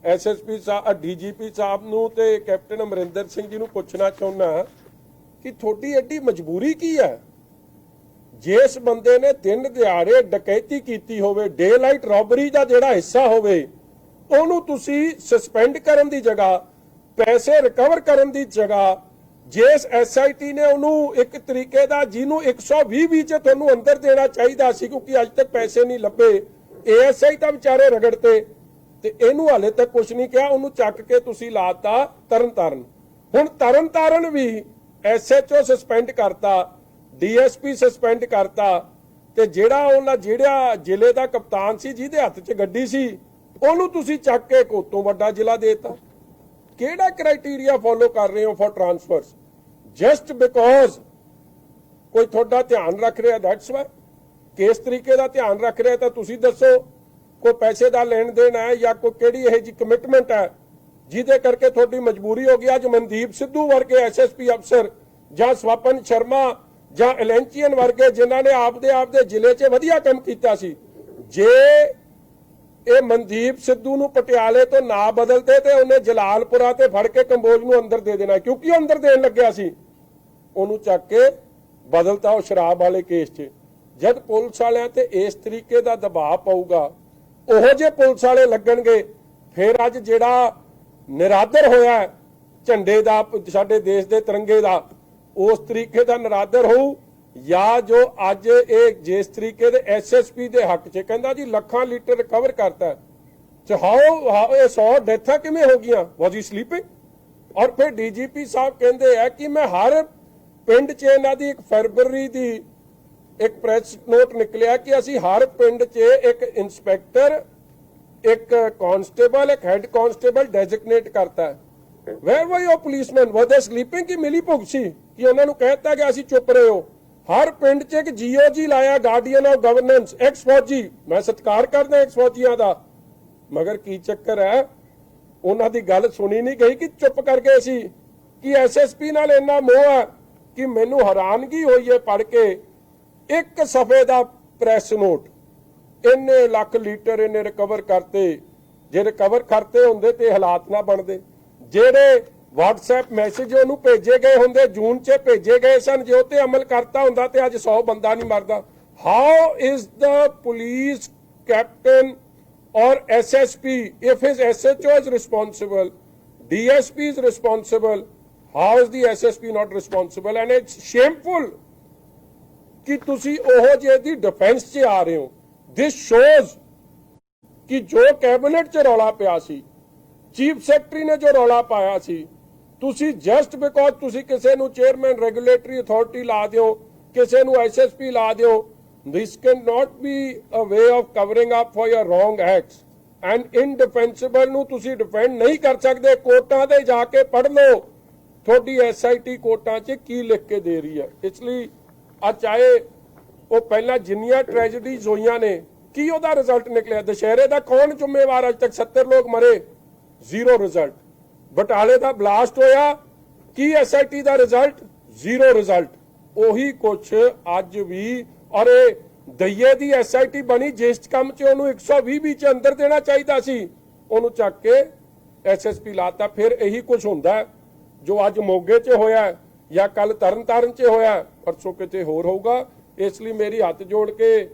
ਐਸਐਸਪੀ ਸਾਹਿਬ, ਡੀਜੀਪੀ ਸਾਹਿਬ ਨੂੰ ਤੇ ਕੈਪਟਨ ਅਮਰਿੰਦਰ ਸਿੰਘ ਜੀ ਨੂੰ ਪੁੱਛਣਾ ਚਾਹੁੰਦਾ ਕਿ ਤੁਹਾਡੀ ਐਡੀ ਮਜਬੂਰੀ ਕੀ ਹੈ? ਜਿਸ ਬੰਦੇ ਨੇ ਦਿਨ ਦਿਹਾੜੇ ਡਕੈਤੀ ਕੀਤੀ ਹੋਵੇ, ਡੇ ਲਾਈਟ ਰੌਬਰੀ ਦਾ ਜਿਹੜਾ ਹਿੱਸਾ ਹੋਵੇ, ਉਹਨੂੰ ਤੁਸੀਂ ਸਸਪੈਂਡ ਕਰਨ ਦੀ ਜਗ੍ਹਾ, ਪੈਸੇ ਰਿਕਵਰ ਕਰਨ ਦੀ ਜਗ੍ਹਾ, ਜਿਸ ਐਸਆਈਟੀ ਨੇ ਉਹਨੂੰ ਇੱਕ ਤਰੀਕੇ ਦਾ ਜਿਹਨੂੰ 120 'ਚ ਤੁਹਾਨੂੰ ਅੰਦਰ ਦੇਣਾ ਚਾਹੀਦਾ ਸੀ ਕਿਉਂਕਿ ਅੱਜ ਤੱਕ ਪੈਸੇ ਨਹੀਂ ਲੱਭੇ, ਏਐਸਆਈ ਤਾਂ ਵਿਚਾਰੇ ਰਗੜਤੇ ਤੇ ਇਹਨੂੰ ਹਾਲੇ ਤੱਕ ਕੁਝ ਨਹੀਂ ਕਿਹਾ, ਉਹਨੂੰ ਚੱਕ ਕੇ ਤੁਸੀਂ ਲਾਤਾ ਤਰਨਤਾਰਨ। ਹੁਣ ਤਰਨਤਾਰਨ ਵੀ ਐਸਐਚਓ ਸਸਪੈਂਡ ਕਰਤਾ, ਡੀਐਸਪੀ ਸਸਪੈਂਡ ਕਰਤਾ ਤੇ ਜਿਹੜਾ ਜ਼ਿਲ੍ਹੇ ਦਾ ਕਪਤਾਨ ਸੀ ਜਿਹਦੇ ਹੱਥ 'ਚ ਗੱਡੀ ਸੀ ਉਹਨੂੰ ਤੁਸੀਂ ਚੱਕ ਕੇ ਕੋਤੋਂ ਵੱਡਾ ਜ਼ਿਲ੍ਹਾ ਦੇਤਾ। ਕਿਹੜਾ ਕ੍ਰਾਈਟੇਰੀਆ ਫੋਲੋ ਕਰ ਰਹੇ ਹੋ ਫॉर ਟ੍ਰਾਂਸਫਰਸ? ਜਸਟ ਬਿਕੋਜ਼ ਕੋਈ ਤੁਹਾਡਾ ਧਿਆਨ ਰੱਖ ਰਿਹਾ, ਦੈਟਸ ਵਾਈ। ਕਿਸ ਤਰੀਕੇ ਦਾ ਧਿਆਨ ਰੱਖ ਰਿਹਾ ਤਾਂ ਤੁਸੀਂ ਦੱਸੋ। ਕੋਈ ਪੈਸੇ ਦਾ ਲੈਣ ਦੇਣ ਹੈ ਜਾਂ ਕੋਈ ਕਿਹੜੀ ਇਹ ਜੀ ਕਮਿਟਮੈਂਟ ਹੈ ਜਿਹਦੇ ਕਰਕੇ ਤੁਹਾਡੀ ਮਜਬੂਰੀ ਹੋ ਗਈ? ਅੱਜ ਮਨਦੀਪ ਸਿੱਧੂ ਵਰਗੇ ਐਸਐਸਪੀ ਅਫਸਰ ਜਾਂ ਸਵਪਨ ਸ਼ਰਮਾ ਜਾਂ ਐਲੈਂਚੀਅਨ ਵਰਗੇ ਜਿਨ੍ਹਾਂ ਨੇ ਆਪਦੇ ਜ਼ਿਲ੍ਹੇ 'ਚ ਵਧੀਆ ਕੰਮ ਕੀਤਾ ਸੀ, ਜੇ ਇਹ ਮਨਦੀਪ ਸਿੱਧੂ ਨੂੰ ਪਟਿਆਲੇ ਤੋਂ ਨਾ ਬਦਲਦੇ ਤੇ ਉਹਨੇ ਜਲਾਲਪੁਰਾ ਤੇ ਫੜ ਕੇ ਕੰਬੋਜ ਨੂੰ ਅੰਦਰ ਦੇ ਦੇਣਾ, ਕਿਉਂਕਿ ਉਹ ਅੰਦਰ ਦੇਣ ਲੱਗਿਆ ਸੀ। ਉਹਨੂੰ ਚੱਕ ਕੇ ਬਦਲਤਾ ਉਹ ਸ਼ਰਾਬ ਵਾਲੇ ਕੇਸ 'ਚ। ਜਦ ਪੁਲਿਸ ਵਾਲਿਆਂ ਤੇ ਇਸ ਤਰੀਕੇ ਦਾ ਦਬਾਅ ਪਊਗਾ, ਉਹੋ ਜਿਹੇ ਪੁਲਿਸ ਵਾਲੇ ਲੱਗਣਗੇ, ਫਿਰ ਅੱਜ ਜਿਹੜਾ ਨਿਰਾਦਰ ਹੋਇਆ ਝੰਡੇ ਦਾ, ਸਾਡੇ ਦੇਸ਼ ਦੇ ਤਿਰੰਗੇ ਦਾ, ਉਸ ਤਰੀਕੇ ਦਾ ਨਿਰਾਦਰ ਹੋਊ ਜਾਂ ਜੋ ਅੱਜ ਇਹ ਜਿਸ ਤਰੀਕੇ ਦੇ ਐਸਐਸਪੀ ਦੇ ਹੱਕ 'ਚ ਕਹਿੰਦਾ ਜੀ ਲੱਖਾਂ ਲੀਟਰ ਰਿਕਵਰ ਕਰਤਾ, ਹਾਓ ਇਹ 100 ਡੈਥਾਂ ਕਿਵੇਂ ਹੋ ਗਈਆਂ? ਵਾਜ਼ ਹੀ ਸਲੀਪਿੰਗ? ਔਰ ਫਿਰ ਡੀਜੀਪੀ ਸਾਹਿਬ ਕਹਿੰਦੇ ਆ ਕਿ ਮੈਂ ਹਰ ਪਿੰਡ 'ਚ, ਇਹਨਾਂ ਦੀ 1 ਫਰਵਰੀ ਦੀ ਇੱਕ ਪ੍ਰੈਸ ਨੋਟ ਨਿਕਲਿਆ ਕਿ ਅਸੀਂ ਹਰ ਪਿੰਡ 'ਚ ਇੱਕ ਇੰਸਪੈਕਟਰ, ਇੱਕ ਕਾਂਸਟੇਬਲ, ਇੱਕ ਹੈਡ ਕਾਂਸਟੇਬਲ ਡੈਜ਼ਿਗਨੇਟ ਕਰਤਾ। Where were your policeman? Was they sleeping ਕਿ ਮਿਲੀ ਭੁਗ ਸੀ ਕਿ ਉਹਨਾਂ ਨੂੰ ਕਹਿਤਾ ਕਿ ਅਸੀਂ ਚੁੱਪ ਰਹੇ ਹੋ? ਹਰ ਪਿੰਡ 'ਚ ਇੱਕ ਜੀਓਜੀ ਲਾਇਆ, ਗਾਰਡੀਅਨ ਆਫ ਗਵਰਨੈਂਸ, ਐਕਸ ਫੌਜੀ। ਮੈਂ ਸਤਿਕਾਰ ਕਰਦਾ ਐਕਸ ਫੌਜੀਆਂ ਦਾ, ਮਗਰ ਕੀ ਚੱਕਰ ਹੈ, ਉਹਨਾਂ ਦੀ ਗੱਲ ਸੁਣੀ ਨਹੀਂ ਗਈ ਕਿ ਚੁੱਪ ਕਰ ਗਏ ਸੀ। ਕਿ ਐਸਐਸਪੀ ਨਾਲ ਇੰਨਾ ਮੋਹ ਹੈ ਕਿ ਮੈਨੂੰ ਹੈਰਾਨਗੀ ਹੋਈ ਹੈ ਪੜ੍ਹ ਕੇ, ਇੱਕ ਸਫੇ ਦਾ ਪ੍ਰੈਸ ਨੋਟ, ਇੰਨੇ ਲੱਖ ਲੀਟਰ ਇਹਨੇ ਰਿਕਵਰ ਕਰਤੇ। ਜੇ ਰਿਕਵਰ ਕਰਤੇ ਹੁੰਦੇ ਤੇ ਹਾਲਾਤ ਨਾ ਬਣਦੇ। ਜਿਹੜੇ WhatsApp ਮੈਸੇਜ ਉਹਨੂੰ ਭੇਜੇ ਗਏ ਹੁੰਦੇ, ਜੂਨ 'ਚ ਭੇਜੇ ਗਏ ਸਨ, ਜੇ ਉਹ ਤੇ ਅਮਲ ਕਰਤਾ ਹੁੰਦਾ ਤੇ ਅੱਜ 100 ਬੰਦਾ ਨਹੀਂ ਮਰਦਾ। How is the police captain or SSP, if his SHO is responsible, DSP is responsible. How is the SSP not responsible? And it's shameful कि तुसी ओहो जे दी डिफेंस च आ रहे हो. This shows कि जो कैबिनेट च रौला पिया सी, चीफ सैकटरी ने जो रौला पाया सी, तुसी जस्ट बिकॉज तुसी किसी नूं चेयरमैन रेगुलेटरी अथॉरिटी ला दिओ, किसी नूं SSP ला दिओ, this cannot be a way of covering up for your wrong acts. And indefensible ਨੂੰ ਤੁਸੀਂ ਡਿਫੈਂਡ ਨਹੀਂ ਕਰ ਸਕਦੇ. ਕੋਰਟਾਂ ਦੇ ਜਾ ਕੇ ਪੜ੍ਹ ਲਓ ਤੁਹਾਡੀ SIT ਕੋਰਟਾਂ 'ਚ ਕੀ ਲਿਖ ਕੇ ਦੇ ਰਹੀ ਹੈ. ਇਸ ਲਈ ਆ ਚਾਹੇ ਉਹ ਪਹਿਲਾਂ ਜਿੰਨੀਆਂ ਟ੍ਰੈਜਡੀਜ਼ ਹੋਈਆਂ ਨੇ, ਕੀ ਉਹਦਾ ਰਿਜ਼ਲਟ ਨਿਕਲਿਆ? ਦੁਸ਼ਹਿਰੇ ਦਾ ਕੌਣ ਜ਼ਿੰਮੇਵਾਰ? ਅੱਜ ਤੱਕ 70 ਲੋਕ ਮਰੇ, ਜ਼ੀਰੋ ਰਿਜ਼ਲਟ. ਬਟਾਲੇ ਦਾ ਬਲਾਸਟ ਹੋਇਆ, ਕੀ SIT ਦਾ ਰਿਜ਼ਲਟ? Zero result. ਉਹੀ ਕੁਛ ਅੱਜ ਵੀ. ਔਰ ਇਹ ਦਈਏ ਦੀ SIT ਬਣੀ, ਜਿਸ ਕੰਮ 'ਚ ਉਹਨੂੰ 120 ਚ ਅੰਦਰ ਦੇਣਾ ਚਾਹੀਦਾ ਸੀ, ਉਹਨੂੰ ਚੱਕ ਕੇ SSP ਲਾਤਾ. ਫਿਰ ਇਹੀ ਕੁਝ ਹੁੰਦਾ ਜੋ ਅੱਜ ਮੋਗੇ 'ਚ ਹੋਇਆ ਜਾਂ ਕੱਲ ਤਰਨਤਾਰਨ 'ਚ ਹੋਇਆ, ਪਰਸੋਂ ਕਿਤੇ ਹੋਰ ਹੋਊਗਾ. ਇਸ ਲਈ ਮੇਰੀ ਹੱਥ ਜੋੜ ਕੇ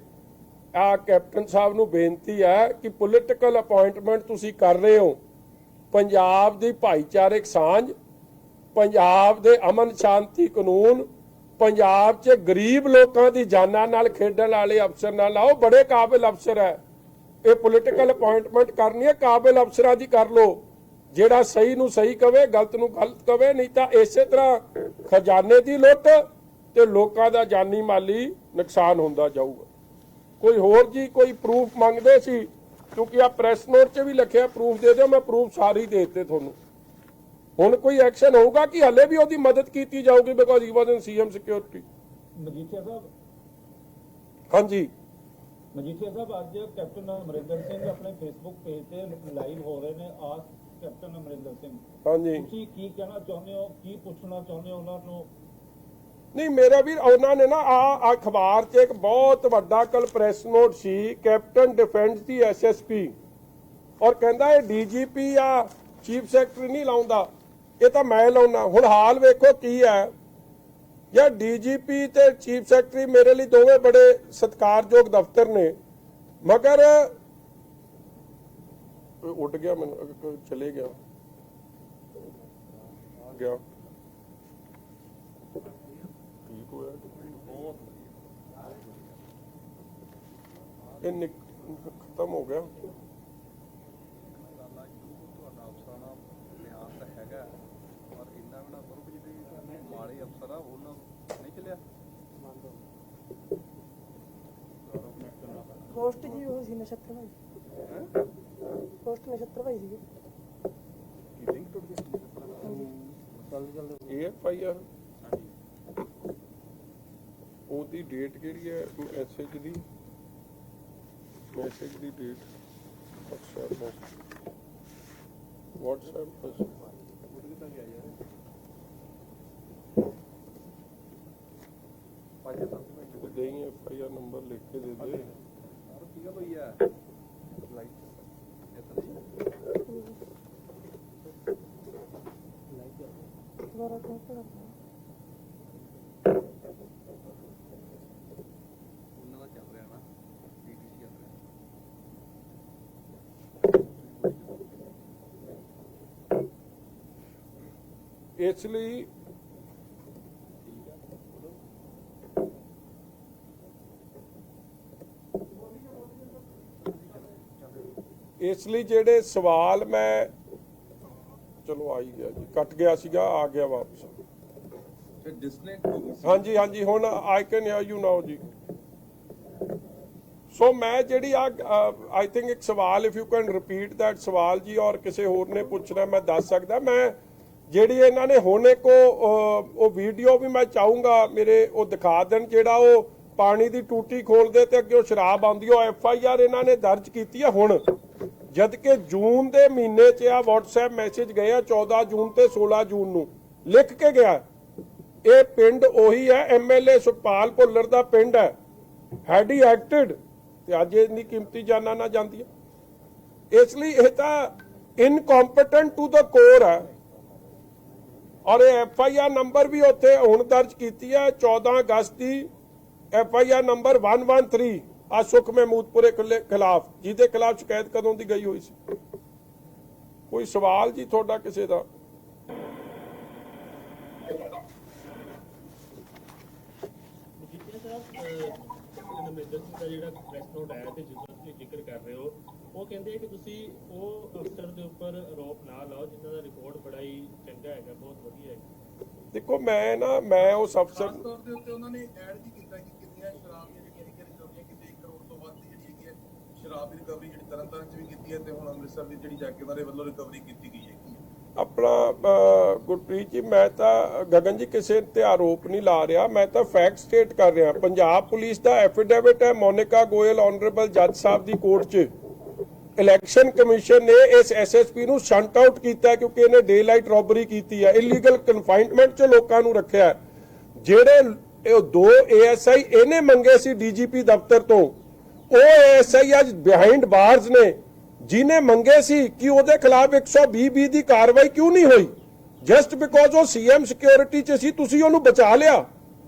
ਆ ਕੈਪਟਨ ਸਾਹਿਬ ਨੂੰ ਬੇਨਤੀ ਹੈ ਕਿ ਪੋਲੀਟੀਕਲ ਅਪਾਇੰਟਮੈਂਟ ਤੁਸੀਂ ਕਰ ਰਹੇ ਹੋ, ਪੰਜਾਬ ਦੀ ਭਾਈਚਾਰਕ ਸਾਂਝ, ਪੰਜਾਬ ਦੇ ਅਮਨ ਸ਼ਾਂਤੀ ਕਾਨੂੰਨ, ਪੰਜਾਬ 'ਚ ਗਰੀਬ ਲੋਕਾਂ ਦੀ ਜਾਨਾਂ ਨਾਲ ਖੇਡਣ ਵਾਲੇ ਅਫਸਰ ਨਾਲ ਲਾਓ. ਬੜੇ ਕਾਬਿਲ ਅਫਸਰ ਹੈ. ਇਹ ਪੋਲੀਟੀਕਲ ਅਪਾਇੰਟਮੈਂਟ ਕਰਨੀ ਹੈ, ਕਾਬਿਲ ਅਫਸਰਾਂ ਦੀ ਕਰ ਲਓ, ਜਿਹੜਾ ਸਹੀ ਨੂੰ ਸਹੀ ਕਵੇ, ਗਲਤ ਨੂੰ ਗਲਤ ਕਵੇ. ਨਹੀਂ ਤਾਂ ਇਸੇ ਤਰ੍ਹਾਂ ਖਜ਼ਾਨੇ ਦੀ ਲੁੱਟ ਤੇ ਲੋਕਾਂ ਦਾ ਜਾਨੀ ਮਾਲੀ ਨੁਕਸਾਨ ਹੁੰਦਾ ਜਾਊਗਾ. ਕੋਈ ਹੋਰ ਜੀ ਕੋਈ ਪ੍ਰੂਫ ਮੰਗਦੇ ਸੀ, ਕਿਉਂਕਿ ਆ ਪ੍ਰੈਸ ਨੋਟ 'ਚ ਵੀ ਲਿਖਿਆ ਪ੍ਰੂਫ ਦੇ ਦਿਓ. ਮੈਂ ਪ੍ਰੂਫ ਸਾਰੇ ਹੀ ਦੇ ਦਿੱਤੇ ਤੁਹਾਨੂੰ. ਹੁਣ ਕੋਈ ਐਕਸ਼ਨ ਹੋਊਗਾ ਕਿ ਹਲੇ ਵੀ ਉਹਦੀ ਮਦਦ ਕੀਤੀ ਜਾਊਗੀ because he was in CM security. Majithia ਸਾਹਿਬ, ਹਾਂਜੀ ਮਜੀਠੀਆ ਸਾਹਿਬ, ਅੱਜ ਕੈਪਟਨ ਅਮਰਿੰਦਰ ਸਿੰਘ ਆਪਣੇ ਫੇਸਬੁੱਕ ਪੇਜ ਤੇ ਲਾਈਵ ਹੋ ਰਹੇ ਨੇ. ਆਸ ਕੈਪਟਨ ਅਮਰਿੰਦਰ ਸਿੰਘ, ਹਾਂਜੀ, ਤੁਸੀਂ ਕੀ ਕਹਿਣਾ ਚਾਹੁੰਦੇ ਹੋ, ਕੀ ਪੁੱਛਣਾ ਚਾਹੁੰਦੇ ਹੋ ਉਹਨਾਂ ਨੂੰ? ਨਹੀਂ ਮੇਰਾ ਵੀ ਉਹਨਾਂ ਨੇ ਨਾ ਆ ਅਖਬਾਰ 'ਚ ਇੱਕ ਬਹੁਤ ਵੱਡਾ ਕੱਲ ਪ੍ਰੈਸ ਨੋਟ ਸੀ, ਕੈਪਟਨ ਡਿਫੈਂਸ ਦੀ SSP, ਔਰ ਕਹਿੰਦਾ ਇਹ DGP ਆ ਚੀਫ ਸੈਕਟਰੀ ਨਹੀਂ ਲਾਉਂਦਾ, ਇਹ ਤਾਂ ਮੈਂ ਲਾਉਣਾ. ਹੁਣ ਹਾਲ ਵੇਖੋ ਕੀ ਹੈ. ਯਾਰ DGP ਤੇ ਚੀਫ ਸੈਕਟਰੀ ਮੇਰੇ ਲਈ ਦੋਵੇਂ ਬੜੇ ਸਤਿਕਾਰਯੋਗ ਦਫ਼ਤਰ ਨੇ, ਮਗਰ ਉੱਡ ਗਿਆ, ਮੈਨੂੰ ਚਲੇ ਗਿਆ ਠੀਕ ਹੋਇਆ ਇਹ ਖਤਮ ਹੋ ਗਿਆ. पोस्ट जी वो सी नक्षत्र भाई, पोस्ट नक्षत्र भाई सी AFIR ਉਹਦੀ ਡੇਟ ਕਿਹੜੀ ਹੈ? ਮੈਸੇਜ ਦੀ ਡੇਟ WhatsApp नहीं FIR नंबर लिख के दे दे. ਇਸ ਲਈ ਜਿਹੜੇ ਸਵਾਲ ਮੈਂ ਚਲੋ ਆ ਹੀ ਗਿਆ ਜੀ, ਕੱਟ ਗਿਆ ਸੀਗਾ, ਆ ਗਿਆ ਵਾਪਸ. ਹਾਂਜੀ ਹਾਂਜੀ ਹੁਣ ਆਈ ਕੈਨ ਹੀਅਰ ਯੂ ਨਾਓ ਜੀ. ਸੋ ਮੈਂ ਜਿਹੜੀ ਆਈ ਥਿੰਕ ਇੱਕ ਸਵਾਲ if you can repeat that ਸਵਾਲ ਜੀ, ਔਰ ਕਿਸੇ ਹੋਰ ਨੇ ਪੁੱਛਣਾ ਮੈਂ ਦੱਸ ਸਕਦਾ. ਮੈਂ ਜਿਹੜੀ ਇਹਨਾਂ ਨੇ ਹੁਣ ਇੱਕ ਉਹ ਵੀਡੀਓ ਵੀ ਮੈਂ ਚਾਹੂੰਗਾ ਮੇਰੇ ਉਹ ਦਿਖਾ ਦੇਣ, ਜਿਹੜਾ ਉਹ ਪਾਣੀ ਦੀ ਟੂਟੀ ਖੋਲਦੇ ਤੇ ਅੱਗੇ ਉਹ ਸ਼ਰਾਬ ਆਉਂਦੀ, ਉਹ FIR ਇਹਨਾਂ ਨੇ ਦਰਜ ਕੀਤੀ ਹੈ ਹੁਣ, ਜਦ ਕਿ ਜੂਨ ਦੇ ਮਹੀਨੇ 'ਚ ਆ WhatsApp ਮੈਸੇਜ ਗਏ ਆ 14 ਜੂਨ ਤੇ 16 ਜੂਨ ਨੂੰ ਲਿਖ ਕੇ ਗਿਆ. ਇਹ ਪਿੰਡ ਉਹੀ ਹੈ, MLA ਸੁਖਪਾਲ ਭੁੱਲਰ ਦਾ ਪਿੰਡ ਹੈ, ਹੈਡ ਹੀ ਐਕਟਡ ਤੇ ਅੱਜ ਇੰਨੀ ਕੀਮਤੀ ਜਾਨਾਂ ਨਾ ਜਾਂਦੀਆਂ. ਇਸ ਲਈ ਇਹ ਤਾਂ ਇਨਕੰਪੀਟੈਂਟ ਟੂ ਦ ਕੋਰ ਹੈ. ਔਰ ਇਹ FIR ਨੰਬਰ ਵੀ ਉੱਥੇ ਹੁਣ ਦਰਜ ਕੀਤੀ ਹੈ 14 ਅਗਸਤ ਦੀ, FIR ਨੰਬਰ 113 ਆ ਸੁਖ ਮਹਿਮੂਦਪੁਰੇ ਖਿਲਾਫ, ਜਿਹਦੇ ਖਿਲਾਫ ਸ਼ਿਕਾਇਤ ਕਦੋਂ ਦੀ ਗਈ ਹੋਈ ਸੀ. ਕੋਈ ਸਵਾਲ ਜੀ ਤੁਹਾਡਾ ਕਿਸੇ ਦਾ? ਜੀਤਿਆ ਸਾਹਿਬ ਅਮਰਿੰਦਰ ਸਿੰਘ ਦਾ ਜਿਹੜਾ ਪ੍ਰੈਸ ਨੋਟ ਆਇਆ ਤੇ ਜਿਸ ਦਾ ਤੁਸੀਂ ਜ਼ਿਕਰ ਕਰ ਰਹੇ ਹੋ, ਉਹ ਕਹਿੰਦੇ ਕਿ ਤੁਸੀਂ ਉਹ ਅਫਸਰ ਦੇ ਉੱਪਰ ਆਰੋਪ ਨਾ ਲਾਓ ਜਿਨ੍ਹਾਂ ਦਾ ਰਿਕਾਰਡ ਬੜਾ ਹੀ ਚੰਗਾ ਹੈਗਾ, ਬਹੁਤ ਵਧੀਆ ਹੈ। ਦੇਖੋ ਮੈਂ ਉਸ ਅਫਸਰ ਖਾਸ ਤੌਰ ਦੇ ਉੱਤੇ ਉਹਨਾਂ ਨੇ ਐਡ ਵੀ ਕੀਤਾ ਕਿ ਕਿੰਨੀਆਂ ਸ਼ਰਾਬ ਦੀਆਂ ਜਿਹੜੀਆਂ ਰਿਕਵਰੀਆਂ ਕਿਤੇ 1 ਕਰੋੜ ਤੋਂ ਵੱਧ ਦੀ ਜਿਹੜੀ ਹੈਗੀ ਹੈ ਸ਼ਰਾਬ ਦੀ ਰਿਕਵਰੀ ਜਿਹੜੀ ਤਰਨਤਾਰਨ ਚ ਵੀ ਕੀਤੀ ਹੈ ਤੇ ਹੁਣ ਅੰਮ੍ਰਿਤਸਰ ਦੀ ਜਿਹੜੀ ਜਾ ਕੇ ਉਹਨਾਂ ਦੇ ਵੱਲੋਂ ਰਿਕਵਰੀ ਕੀਤੀ ਗਈ ਹੈਗੀ ਹੈ। ਆਪਣਾ ਗੁਰਪ੍ਰੀਤ ਜੀ, ਮੈਂ ਤਾਂ ਗਗਨ ਜੀ ਕਿਸੇ ਤੇ ਆਰੋਪ ਨਹੀਂ ਲਾ ਰਿਹਾ, ਮੈਂ ਤਾਂ ਫੈਕਟ ਸਟੇਟ ਕਰ ਰਿਹਾ। ਪੰਜਾਬ ਪੁਲਿਸ ਦਾ ਐਫੀਡੇਵਿਟ ਹੈ ਮੋਨਿਕਾ ਗੋਇਲ ਆਨਰੇਬਲ ਜੱਜ ਸਾਹਿਬ ਦੀ ਕੋਰਟ 'ਚ। ਇਲੈਕਸ਼ਨ ਕਮਿਸ਼ਨ ਨੇ ਇਸ ਐਸਐਸਪੀ ਨੂੰ ਸ਼ੰਟ ਆਊਟ ਕੀਤਾ ਕਿਉਂਕਿ ਇਹਨੇ ਡੇ ਲਾਈਟ ਰੋਬਰੀ ਕੀਤੀ ਹੈ, ਇਲੀਗਲ ਕਨਫਾਈਨਮੈਂਟ 'ਚ ਲੋਕਾਂ ਨੂੰ ਰੱਖਿਆ। ਜਿਹੜੇ ਇਹ 2 ਏਐਸਆਈ ਇਹਨੇ ਮੰਗੇ ਸੀ ਡੀਜੀਪੀ ਦਫ਼ਤਰ ਤੋਂ, ਉਹ ਏਐਸਆਈ ਅੱਜ ਬਿਹਾਈਂਡ ਬਾਰਸ ਨੇ। ਜਿਹਨੇ ਮੰਗੇ ਸੀ ਕਿ ਉਹਦੇ ਖਿਲਾਫ 120 ਦੀ ਕਾਰਵਾਈ ਕਿਉਂ ਨਹੀਂ ਹੋਈ, ਜਸਟ ਬਿਕੋਜ਼ ਉਹ ਸੀਐਮ ਸਿਕਿਉਰਿਟੀ 'ਚ ਸੀ, ਤੁਸੀਂ ਉਹਨੂੰ ਬਚਾ ਲਿਆ।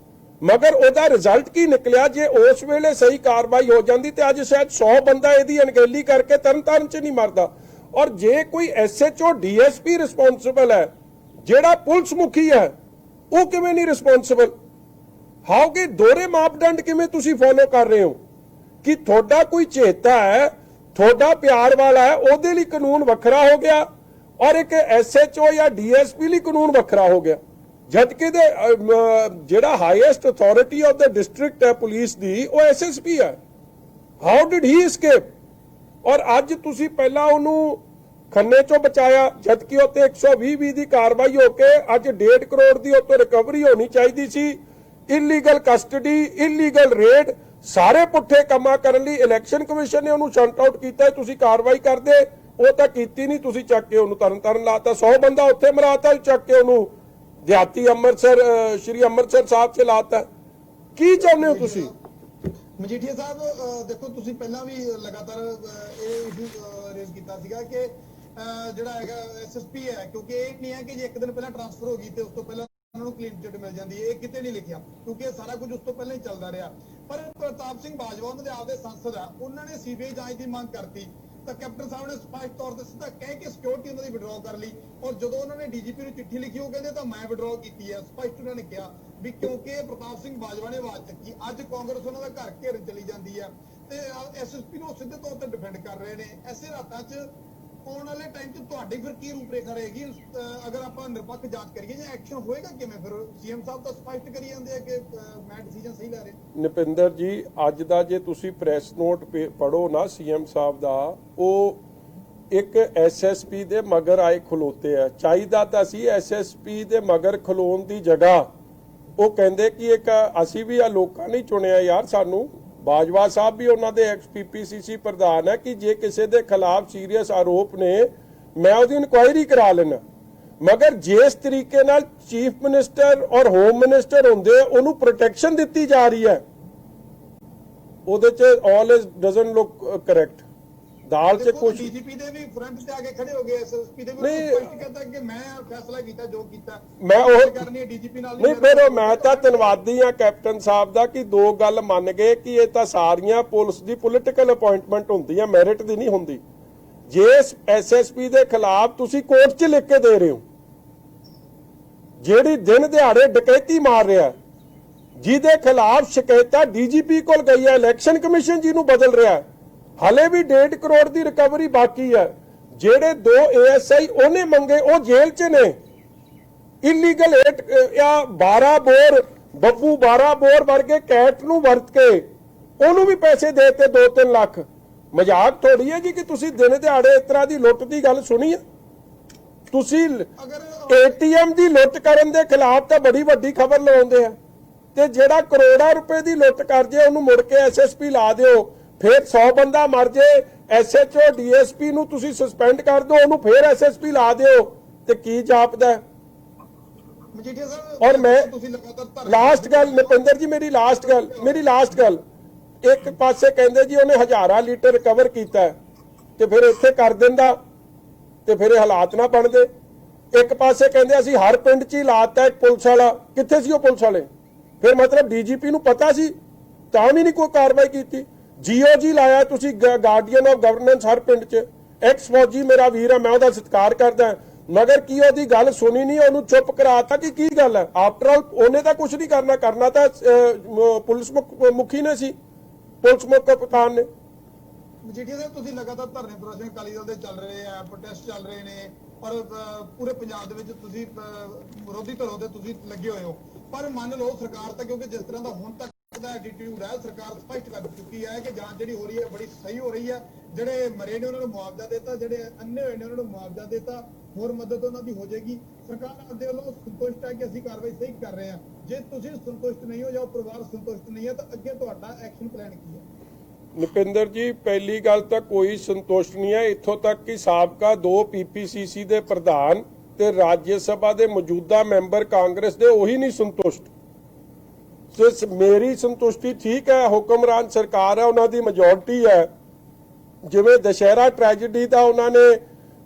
ਮਗਰ ਉਹਦਾ ਰਿਜ਼ਲਟ ਕੀ ਨਿਕਲਿਆ? ਜੇ ਉਸ ਵੇਲੇ ਸਹੀ ਕਾਰਵਾਈ ਹੋ ਜਾਂਦੀ ਤੇ ਅੱਜ ਸ਼ਾਇਦ 100 ਬੰਦਾ ਇਹਦੀ ਅਣਗਹਿਲੀ ਕਰਕੇ ਤਰਨਤਾਰਨ 'ਚ ਨਹੀਂ ਮਰਦਾ। ਔਰ ਜੇ ਕੋਈ ਐਸਐਚਓ ਡੀਐਸਪੀ ਰਿਸਪੌਂਸਿਬਲ ਹੈ, ਜਿਹੜਾ ਪੁਲਿਸ ਮੁਖੀ ਹੈ, ਉਹ ਕਿਵੇਂ ਨਹੀਂ ਰਿਸਪੌਂਸਿਬਲ? ਹਾਉ ਕਿ ਦੋਹਰੇ ਮਾਪਦੰਡ ਕਿਵੇਂ ਤੁਸੀਂ ਫੋਲੋ ਕਰ ਰਹੇ ਹੋ ਕਿ ਤੁਹਾਡਾ ਕੋਈ ਚੇਤਾ ਹੈ, ਤੁਹਾਡਾ ਪਿਆਰ ਵਾਲਾ ਹੈ, ਉਹਦੇ ਲਈ ਕਾਨੂੰਨ ਵੱਖਰਾ ਹੋ ਗਿਆ ਔਰ ਇੱਕ ਐਸਐਚਓ ਜਾਂ ਡੀਐਸਪੀ ਲਈ ਕਾਨੂੰਨ ਵੱਖਰਾ ਹੋ ਗਿਆ, ਜਦਕਿ ਦੇ ਜਿਹੜਾ highest authority of the district ਹੈ ਪੁਲਿਸ ਦੀ, ਉਹ ਐਸਐਸਪੀ ਹੈ। How did he escape? ਔਰ ਅੱਜ ਤੁਸੀਂ ਪਹਿਲਾਂ ਉਹਨੂੰ ਖੰਨੇ ਚੋਂ ਬਚਾਇਆ, ਜਦਕਿ ਉੱਤੇ 120 ਦੀ ਕਾਰਵਾਈ ਹੋ ਕੇ ਅੱਜ 1.5 ਕਰੋੜ ਦੀ ਉੱਤੇ ਰਿਕਵਰੀ ਹੋਣੀ ਚਾਹੀਦੀ ਸੀ। ਇਲੀਗਲ ਕਸਟਡੀ, ਇਲੀਗਲ ਰੇਡ, ਸਾਰੇ ਪੁੱਠੇ ਕੰਮਾਂ ਕਰਨ ਲਈ ਇਲੈਕਸ਼ਨ ਕਮਿਸ਼ਨ ਨੇ ਉਹਨੂੰ ਸ਼ੰਟ ਆਊਟ ਕੀਤਾ। ਤੁਸੀਂ ਕਾਰਵਾਈ ਕਰਦੇ, ਉਹ ਤਾਂ ਕੀਤੀ ਨਹੀਂ, ਤੁਸੀਂ ਚੱਕ ਕੇ ਉਹਨੂੰ ਤਰਨਤਾਰਨ ਲਾਤਾ। 100 ਬੰਦਾ ਉੱਥੇ ਮਰਾਤਾ, ਚੱਕ ਕੇ ਉਹਨੂੰ ਦਿਹਾਤੀ ਅੰਮ੍ਰਿਤਸਰ ਸ਼੍ਰੀ ਅੰਮ੍ਰਿਤਸਰ ਸਾਹਿਬ ਚ ਲਾਤਾ। ਕੀ ਚਾਹੁੰਦੇ ਹੋ ਤੁਸੀਂ? ਮਜੀਠੀਆ ਸਾਹਿਬ ਦੇਖੋ, ਤੁਸੀਂ ਪਹਿਲਾਂ ਵੀ ਲਗਾਤਾਰ ਇਹ ਇਸ਼ੂ ਰੇਜ਼ ਕੀਤਾ ਸੀਗਾ ਕਿ ਜਿਹੜਾ ਹੈਗਾ ਐਸਐਸਪੀ ਹੈ, ਕਿਉਂਕਿ ਇਹ ਨਹੀਂ ਹੈ ਕਿ ਜੇ ਇੱਕ ਦਿਨ ਪਹਿਲਾਂ ਟ੍ਰਾਂਸਫਰ ਹੋ ਗਈ ਤੇ ਉਸ ਤੋਂ ਪਹਿਲਾਂ ਉਹਨਾਂ ਨੂੰ ਕਲੀਨ ਚਿੱਟ ਮਿਲ ਜਾਂਦੀ ਹੈ, ਇਹ ਕਿਤੇ ਨਹੀਂ ਲਿਖਿਆ ਕਿਉਂਕਿ ਇਹ ਸਾਰਾ ਕੁਝ ਉਸ ਤੋਂ ਪਹਿਲਾਂ ਹੀ ਚੱਲਦਾ ਰਿਹਾ। ਪਰ ਪ੍ਰਤਾਪ ਸਿੰਘ ਬਾਜਵਾ ਉਹਨਾਂ ਦੇ ਆਪਦੇ ਸੰਸਦ ਆ, ਉਹਨਾਂ ਨੇ ਸੀਬੀਆਈ ਜਾਂਚ ਦੀ ਮੰਗ ਕਰਤੀ ਤਾਂ ਕੈਪਟਨ ਸਾਹਿਬ ਨੇ ਸਪਸ਼ਟ ਤੌਰ ਤੇ ਸਿੱਧਾ ਕਹਿ ਕੇ ਸਿਕਿਉਰਿਟੀ ਉਹਨਾਂ ਦੀ ਵਿਡਰਾਅ ਕਰ ਲਈ। ਔਰ ਜਦੋਂ ਉਹਨਾਂ ਨੇ ਡੀਜੀਪੀ ਨੂੰ ਚਿੱਠੀ ਲਿਖੀ, ਉਹ ਕਹਿੰਦੇ ਤਾਂ ਮੈਂ ਵਿਡਰਾਅ ਕੀਤੀ ਹੈ। ਸਪਸ਼ਟ ਉਹਨਾਂ ਨੇ ਕਿਹਾ ਵੀ ਕਿਉਂਕਿ ਪ੍ਰਤਾਪ ਸਿੰਘ ਬਾਜਵਾ ਨੇ ਆਵਾਜ਼ ਚੱਕੀ। ਅੱਜ ਕਾਂਗਰਸ ਉਹਨਾਂ ਦਾ ਘਰ ਘੇਰਨ ਚਲੀ ਜਾਂਦੀ ਹੈ ਤੇ ਐਸਐਸਪੀ ਨੂੰ ਸਿੱਧੇ ਤੌਰ ਤੇ ਡਿਫੈਂਡ ਕਰ ਰਹੇ ਨੇ। ਐਸੇ ਹਾਲਾਤਾਂ 'ਚ ਆਉਣ ਵਾਲੇ ਟਾਈਮ 'ਚ ਤੁਹਾਡੀ ਫਿਰ ਕੀ ਰੂਪਰੇਖਾ ਰਹੇਗੀ? ਅਗਰ ਆਪਾਂ ਨਿਰਪੱਖ ਜਾਂਚ ਕਰੀਏ ਜਾਂ ਐਕਸ਼ਨ ਹੋਏਗਾ ਕਿਵੇਂ? ਫਿਰ ਸੀਐਮ ਸਾਹਿਬ ਤਾਂ ਸਪਸ਼ਟ ਕਰੀ ਜਾਂਦੇ ਆ ਕਿ ਮੈਂ ਡਿਸੀਜਨ ਸਹੀ ਲੈ ਰਿਹਾ। ਨਪਿੰਦਰ ਜੀ, ਅੱਜ ਦਾ ਜੇ ਤੁਸੀਂ ਪ੍ਰੈਸ ਨੋਟ ਪੜੋ ਨਾ ਸੀਐਮ ਸਾਹਿਬ ਦਾ, ਉਹ ਇੱਕ ਐਸਐਸਪੀ ਦੇ ਮਗਰ ਆਏ ਖਲੋਤੇ ਆ। ਚਾਹੀਦਾ ਤਾਂ ਸੀ ਐਸਐਸਪੀ ਦੇ ਮਗਰ ਖਲੋਣ ਦੀ ਜਗ੍ਹਾ ਉਹ ਕਹਿੰਦੇ ਕਿ ਇੱਕ ਅਸੀਂ ਵੀ ਆ ਲੋਕਾਂ ਨੇ ਚੁਣਿਆ ਯਾਰ ਸਾਨੂੰ। ਬਾਜਵਾ ਸਾਹਿਬ ਵੀ ਉਹਨਾਂ ਦੇ ਐਕਸ-ਪੀਪੀਸੀਸੀ ਪ੍ਰਧਾਨ ਹੈ ਕਿ ਜੇ ਕਿਸੇ ਦੇ ਖਿਲਾਫ ਸੀਰੀਅਸ ਆਰੋਪ ਨੇ ਮੈਂ ਉਹਦੀ ਇਨਕੁਆਇਰੀ ਕਰਾ ਲੈਣਾ। ਮਗਰ ਜਿਸ ਤਰੀਕੇ ਨਾਲ ਚੀਫ ਮਿਨਿਸਟਰ ਔਰ ਹੋਮ ਮਿਨਿਸਟਰ ਹੁੰਦੇ ਉਹਨੂੰ ਪ੍ਰੋਟੈਕਸ਼ਨ ਦਿੱਤੀ ਜਾ ਰਹੀ ਹੈ, ਉਹਦੇ 'ਚ all is doesn't look correct. ਦਾਲ 'ਚ ਕੁਝ ਡੀਜੀਪੀ ਦੇ ਵੀ ਫਰੰਟ ਤੇ ਆ ਕੇ ਖੜੇ ਹੋ ਗਏ, ਐਸਐਸਪੀ ਦੇ ਵੀ ਨਹੀਂ, ਸਪਸ਼ਟ ਕਹਿੰਦਾ ਕਿ ਮੈਂ ਫੈਸਲਾ ਕੀਤਾ ਜੋ ਕੀਤਾ ਮੈਂ ਉਹ ਕਰਨੀ ਹੈ ਡੀਜੀਪੀ ਨਾਲ। ਨਹੀਂ, ਫਿਰ ਮੈਂ ਤਾਂ ਧੰਨਵਾਦੀ ਆ ਕੈਪਟਨ ਸਾਹਿਬ ਦਾ ਕਿ 2 ਗੱਲ ਮੰਨ ਗਏ ਕਿ ਇਹ ਤਾਂ ਸਾਰੀਆਂ ਪੁਲਿਸ ਦੀ ਪੋਲੀਟੀਕਲ ਅਪਾਇੰਟਮੈਂਟ ਹੁੰਦੀ ਹੈ, ਮੈਰਿਟ ਦੀ ਨਹੀਂ ਹੁੰਦੀ। ਜੇ ਐਸਐਸਪੀ ਦੇ ਖਿਲਾਫ ਤੁਸੀਂ ਕੋਰਟ 'ਚ ਲਿਖ ਕੇ ਦੇ ਰਹੇ ਹੋ, ਜਿਹੜੀ ਦਿਨ ਦਿਹਾੜੇ ਡਕੈਤੀ ਮਾਰ ਰਿਹਾ, ਜਿਹਦੇ ਖਿਲਾਫ ਸ਼ਿਕਾਇਤਾਂ ਡੀਜੀਪੀ ਕੋਲ ਗਈ ਹੈ, ਇਲੈਕਸ਼ਨ ਕਮਿਸ਼ਨ ਜਿਹਨੂੰ ਬਦਲ ਰਿਹਾ, ਹਲੇ ਵੀ 1.5 ਕਰੋੜ ਦੀ ਰਿਕਵਰੀ ਬਾਕੀ ਹੈ। ਜਿਹੜੇ 2 ਏਐਸਆਈ ਉਹਨੇ ਮੰਗੇ ਉਹ ਜੇਲ੍ਹ 'ਚ ਨੇ। ਇਲੀਗਲ ਜਾਂ 12 ਬੋਰ ਬੱਬੂ 12 ਬੋਰ ਵਰਗੇ ਕੈਟ ਨੂੰ ਵਰਤ ਕੇ ਉਹਨੂੰ ਵੀ ਪੈਸੇ ਦੇਤੇ 2-3 ਲੱਖ। ਮਜ਼ਾਕ ਥੋੜੀ ਹੈ ਜੀ ਕਿ ਤੁਸੀਂ ਦਿਨ ਦਿਹਾੜੇ ਇਸ ਤਰ੍ਹਾਂ ਦੀ ਲੁੱਟ ਦੀ ਗੱਲ ਸੁਣੀ ਹੈ। ਤੁਸੀਂ ਏਟੀਐਮ ਦੀ ਲੁੱਟ ਕਰਨ ਦੇ ਖਿਲਾਫ ਤਾਂ ਬੜੀ ਵੱਡੀ ਖਬਰ ਲਵਾਉਂਦੇ ਆ, ਤੇ ਜਿਹੜਾ ਕਰੋੜਾਂ ਰੁਪਏ ਦੀ ਲੁੱਟ ਕਰ ਜੇ ਉਹਨੂੰ ਮੁੜ ਕੇ ਐਸਐਸਪੀ ਲਾ ਦਿਓ, ਫਿਰ 100 ਬੰਦਾ ਮਰ ਜੇ, ਐਸਐਚਓ ਡੀਐਸਪੀ ਨੂੰ ਤੁਸੀਂ ਸਸਪੈਂਡ ਕਰ ਦਿਓ, ਉਹਨੂੰ ਫਿਰ ਐਸਐਸਪੀ ਲਾ ਦਿਓ, ਤੇ ਕੀ ਜਾਪਦਾ? ਮਜੀਠੀਆ ਸਾਹਿਬ ਔਰ ਮੈਂ ਤੁਸੀਂ ਲਗਾਤਾਰ ਲਾਸਟ ਗੱਲ ਨਪਿੰਦਰ ਜੀ, ਮੇਰੀ ਲਾਸਟ ਗੱਲ ਇੱਕ ਪਾਸੇ ਕਹਿੰਦੇ ਜੀ ਉਹਨੇ 1000 ਲੀਟਰ ਰਿਕਵਰ ਕੀਤਾ ਤੇ ਫਿਰ ਇੱਥੇ ਕਰ ਦਿੰਦਾ ਤੇ ਫਿਰ ਇਹ ਹਾਲਾਤ ਨਾ ਬਣਦੇ। ਇੱਕ ਪਾਸੇ ਕਹਿੰਦੇ ਅਸੀਂ ਹਰ ਪਿੰਡ 'ਚ ਹੀ ਲਾਤਾ ਇੱਕ ਪੁਲਿਸ ਵਾਲਾ, ਕਿੱਥੇ ਸੀ ਉਹ ਪੁਲਿਸ ਵਾਲੇ? ਫਿਰ ਮਤਲਬ ਡੀਜੀਪੀ ਨੂੰ ਪਤਾ ਸੀ ਤਾਂ ਵੀ ਨਹੀਂ ਕੋਈ ਕਾਰਵਾਈ ਕੀਤੀ। ਜੀਓਜੀ ਲਾਇਆ ਤੁਸੀਂ, ਗਾਰਡੀਅਨ ਆਫ ਗਵਰਨੈਂਸ ਹਰ ਪਿੰਡ 'ਚ, ਐਕਸ ਫੌਜੀ ਮੇਰਾ ਵੀਰ ਹੈ, ਮੈਂ ਉਹਦਾ ਸਤਿਕਾਰ ਕਰਦਾ, ਮਗਰ ਕੀ ਉਹਦੀ ਗੱਲ ਸੁਣੀ ਨਹੀਂ, ਉਹਨੂੰ ਚੁੱਪ ਕਰਾਤਾ ਕਿ ਕੀ ਗੱਲ ਹੈ। ਆਫਟਰ ਆਲ ਉਹਨੇ ਤਾਂ ਕੁਝ ਨਹੀਂ ਕਰਨਾ ਤਾਂ ਪੁਲਿਸ ਮੁਖੀ ਨੇ ਸੀ, ਪੁਲਿਸ ਮੁੱਖ ਕਪਤਾਨ ਨੇ। ਮਜੀਠੀਆ ਸਾਹਿਬ, ਤੁਸੀਂ ਲਗਾਤਾਰ ਧਰਨੇ ਪ੍ਰਦਰਸ਼ਨ ਅਕਾਲੀ ਦਲ ਦੇ ਚੱਲ ਰਹੇ ਆ, ਪ੍ਰੋਟੈਸਟ ਚੱਲ ਰਹੇ ਨੇ, ਔਰ ਪੂਰੇ ਪੰਜਾਬ ਦੇ ਵਿੱਚ ਤੁਸੀਂ ਵਿਰੋਧੀ ਧਿਰੋਂ ਦੇ ਤੁਸੀਂ ਲੱਗੇ ਹੋਏ ਹੋ, ਪਰ ਮੰਨ ਲਓ ਸਰਕਾਰ ਤਾਂ, ਕਿਉਂਕਿ ਜਿਸ ਤਰ੍ਹਾਂ ਦਾ ਹੁਣ ਤੱਕ ਦਾ ਐਟੀਟਿਊਡ ਹੈ, ਸਰਕਾਰ ਸਪਸ਼ਟ ਕਰ ਚੁੱਕੀ ਹੈ ਕਿ ਜਾਂਚ ਜਿਹੜੀ ਹੋ ਰਹੀ ਹੈ ਬੜੀ ਸਹੀ ਹੋ ਰਹੀ ਹੈ, ਜਿਹੜੇ ਮਰੇ ਨੇ ਉਹਨਾਂ ਨੂੰ ਮੁਆਵਜ਼ਾ ਦਿੱਤਾ, ਜਿਹੜੇ ਅੰਨੇ ਹੋਏ ਨੇ ਉਹਨਾਂ ਨੂੰ ਮੁਆਵਜ਼ਾ ਦਿੱਤਾ, ਹੋਰ ਮਦਦ ਉਹਨਾਂ ਦੀ ਹੋ ਜਾਏਗੀ। ਸਰਕਾਰ ਆਪਦੇ ਵੱਲੋਂ ਸੰਤੁਸ਼ਟ ਹੈ ਕਿ ਅਸੀਂ ਕਾਰਵਾਈ ਸਹੀ ਕਰ ਰਹੇ ਹਾਂ। ਜੇ ਤੁਸੀਂ ਸੰਤੁਸ਼ਟ ਨਹੀਂ ਹੋ ਜਾਂ ਪਰਿਵਾਰ ਸੰਤੁਸ਼ਟ ਨਹੀਂ ਹੈ ਤਾਂ ਅੱਗੇ ਤੁਹਾਡਾ ਐਕਸ਼ਨ ਪਲਾਨ ਕੀ ਹੈ? ਨੁਪਿੰਦਰ ਜੀ, ਪਹਿਲੀ ਗੱਲ ਤਾਂ ਕੋਈ ਸੰਤੁਸ਼ਟ ਨਹੀਂ ਹੈ, ਇੱਥੋਂ ਤੱਕ ਕਿ ਸਾਬਕਾ 2 PPCC ਦੇ ਪ੍ਰਧਾਨ ਤੇ ਰਾਜ ਸਭਾ ਦੇ ਮੌਜੂਦਾ ਮੈਂਬਰ ਕਾਂਗਰਸ ਦੇ ਉਹੀ ਨਹੀਂ ਸੰਤੁਸ਼ਟ। ਮੇਰੀ ਸੰਤੁਸ਼ਟੀ ਠੀਕ ਹੈ, ਹੁਕਮਰਾਨ ਸਰਕਾਰ ਹੈ, ਉਹਨਾਂ ਦੀ ਮੈਜੋਰਟੀ ਹੈ। ਜਿਵੇਂ ਦੁਸ਼ਹਿਰਾ ਟ੍ਰੈਜੇਡੀ ਦਾ ਉਹਨਾਂ ਨੇ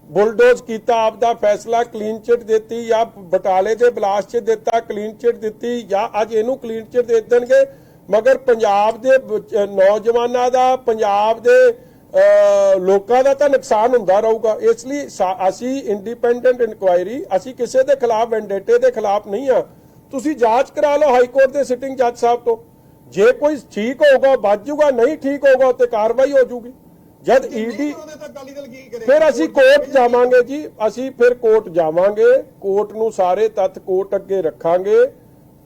ਬੁਲਡੋਜ਼ ਕੀਤਾ, ਆਪਦਾ ਫੈਸਲਾ ਕਲੀਨ ਚਿਟ ਦਿੱਤੀ, ਜਾਂ ਬਟਾਲੇ ਦੇ ਬਲਾਸਟ 'ਚ ਦਿੱਤਾ ਕਲੀਨ ਚਿਟ ਦਿੱਤੀ, ਜਾਂ ਅੱਜ ਇਹਨੂੰ ਕਲੀਨ ਚਿਟ ਦੇ ਦੇਣਗੇ, ਮਗਰ ਪੰਜਾਬ ਦੇ ਨੌਜਵਾਨਾਂ ਦਾ, ਪੰਜਾਬ ਦੇ ਲੋਕਾਂ ਦਾ ਤਾਂ ਨੁਕਸਾਨ ਹੁੰਦਾ ਰਹੂਗਾ। ਇਸ ਲਈ ਅਸੀਂ ਇੰਡੀਪੈਂਡੈਂਟ ਇਨਕੁਆਇਰੀ, ਅਸੀਂ ਕਿਸੇ ਦੇ ਖਿਲਾਫ ਵੈਂਡੇਟੇ ਦੇ ਖਿਲਾਫ ਨਹੀਂ ਆ। ਤੁਸੀਂ ਜਾਂਚ ਕਰਾ ਲਓ ਹਾਈ ਕੋਰਟ ਦੇ ਸਿਟਿੰਗ ਜੱਜ ਸਾਹਿਬ ਤੋਂ, ਜੇ ਕੋਈ ਠੀਕ ਹੋਊਗਾ ਬਚ ਜਾਊਗਾ, ਨਹੀਂ ਠੀਕ ਹੋਊਗਾ ਉੱਤੇ ਕਾਰਵਾਈ ਹੋ ਜਾਊਗੀ। ਜਦ ਈਡੀ ਫਿਰ ਅਸੀਂ ਕੋਰਟ ਜਾਵਾਂਗੇ ਜੀ, ਅਸੀਂ ਫਿਰ ਕੋਰਟ ਜਾਵਾਂਗੇ, ਕੋਰਟ ਨੂੰ ਸਾਰੇ ਤੱਥ ਕੋਰਟ ਅੱਗੇ ਰੱਖਾਂਗੇ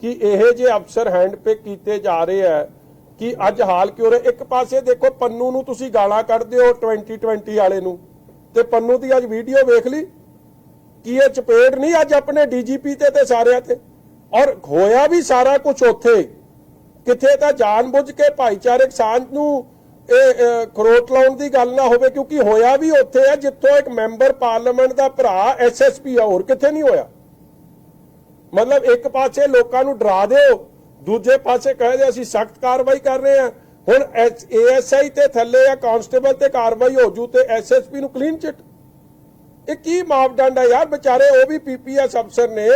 ਕਿ ਇਹ ਜੇ ਅਫਸਰ ਹੈਂਡਪਿਕ ਕੀਤੇ ਜਾ ਰਹੇ ਆ ਕਿ ਅੱਜ ਹਾਲ ਕਿਉਂ ਰਹੇ। ਇੱਕ ਪਾਸੇ ਦੇਖੋ ਪੰਨੂ ਨੂੰ ਤੁਸੀਂ ਗਾਲਾਂ ਕੱਢਦੇ ਹੋ 2020 ਵਾਲੇ ਨੂੰ, ਤੇ ਪੰਨੂ ਦੀ ਅੱਜ ਵੀਡੀਓ ਵੇਖ ਲਈ ਕਿ ਇਹ ਚਪੇੜ ਨਹੀਂ ਅੱਜ ਆਪਣੇ ਡੀਜੀਪੀ ਤੇ ਸਾਰਿਆਂ ਤੇ, ਔਰ ਹੋਇਆ ਵੀ ਸਾਰਾ ਕੁਝ ਉੱਥੇ। ਕਿਥੇ ਤਾਂ ਜਾਣਬੁੱਝ ਕੇ ਭਾਈਚਾਰਕ ਸਾਂਝ ਨੂੰ ਇਹ ਖਰੋਟ ਲਾਉਣ ਦੀ ਗੱਲ ਨਾ ਹੋਵੇ, ਕਿਉਂਕਿ ਹੋਇਆ ਵੀ ਉੱਥੇ ਹੈ ਜਿੱਥੋਂ ਇੱਕ ਮੈਂਬਰ ਪਾਰਲੀਮੈਂਟ ਦਾ ਭਰਾ SSP ਆ, ਹੋਰ ਕਿੱਥੇ ਨਹੀਂ ਹੋਇਆ। ਮਤਲਬ ਇੱਕ ਪਾਸੇ ਲੋਕਾਂ ਨੂੰ ਡਰਾ ਦਿਓ, ਦੂਜੇ ਪਾਸੇ ਕਹਿੰਦੇ ਅਸੀਂ ਸਖਤ ਕਾਰਵਾਈ ਕਰ ਰਹੇ ਹਾਂ। ਹੁਣ ASI ਤੇ ਥੱਲੇ ਜਾਂ ਕਾਂਸਟੇਬਲ ਤੇ ਕਾਰਵਾਈ ਹੋ ਜੂ ਤੇ SSP ਨੂੰ ਕਲੀਨ ਚਿੱਟ। ਇਹ ਕੀ ਮਾਪਦੰਡ ਹੈ ਯਾਰ? ਵਿਚਾਰੇ ਉਹ ਵੀ PPS ਅਫਸਰ ਨੇ,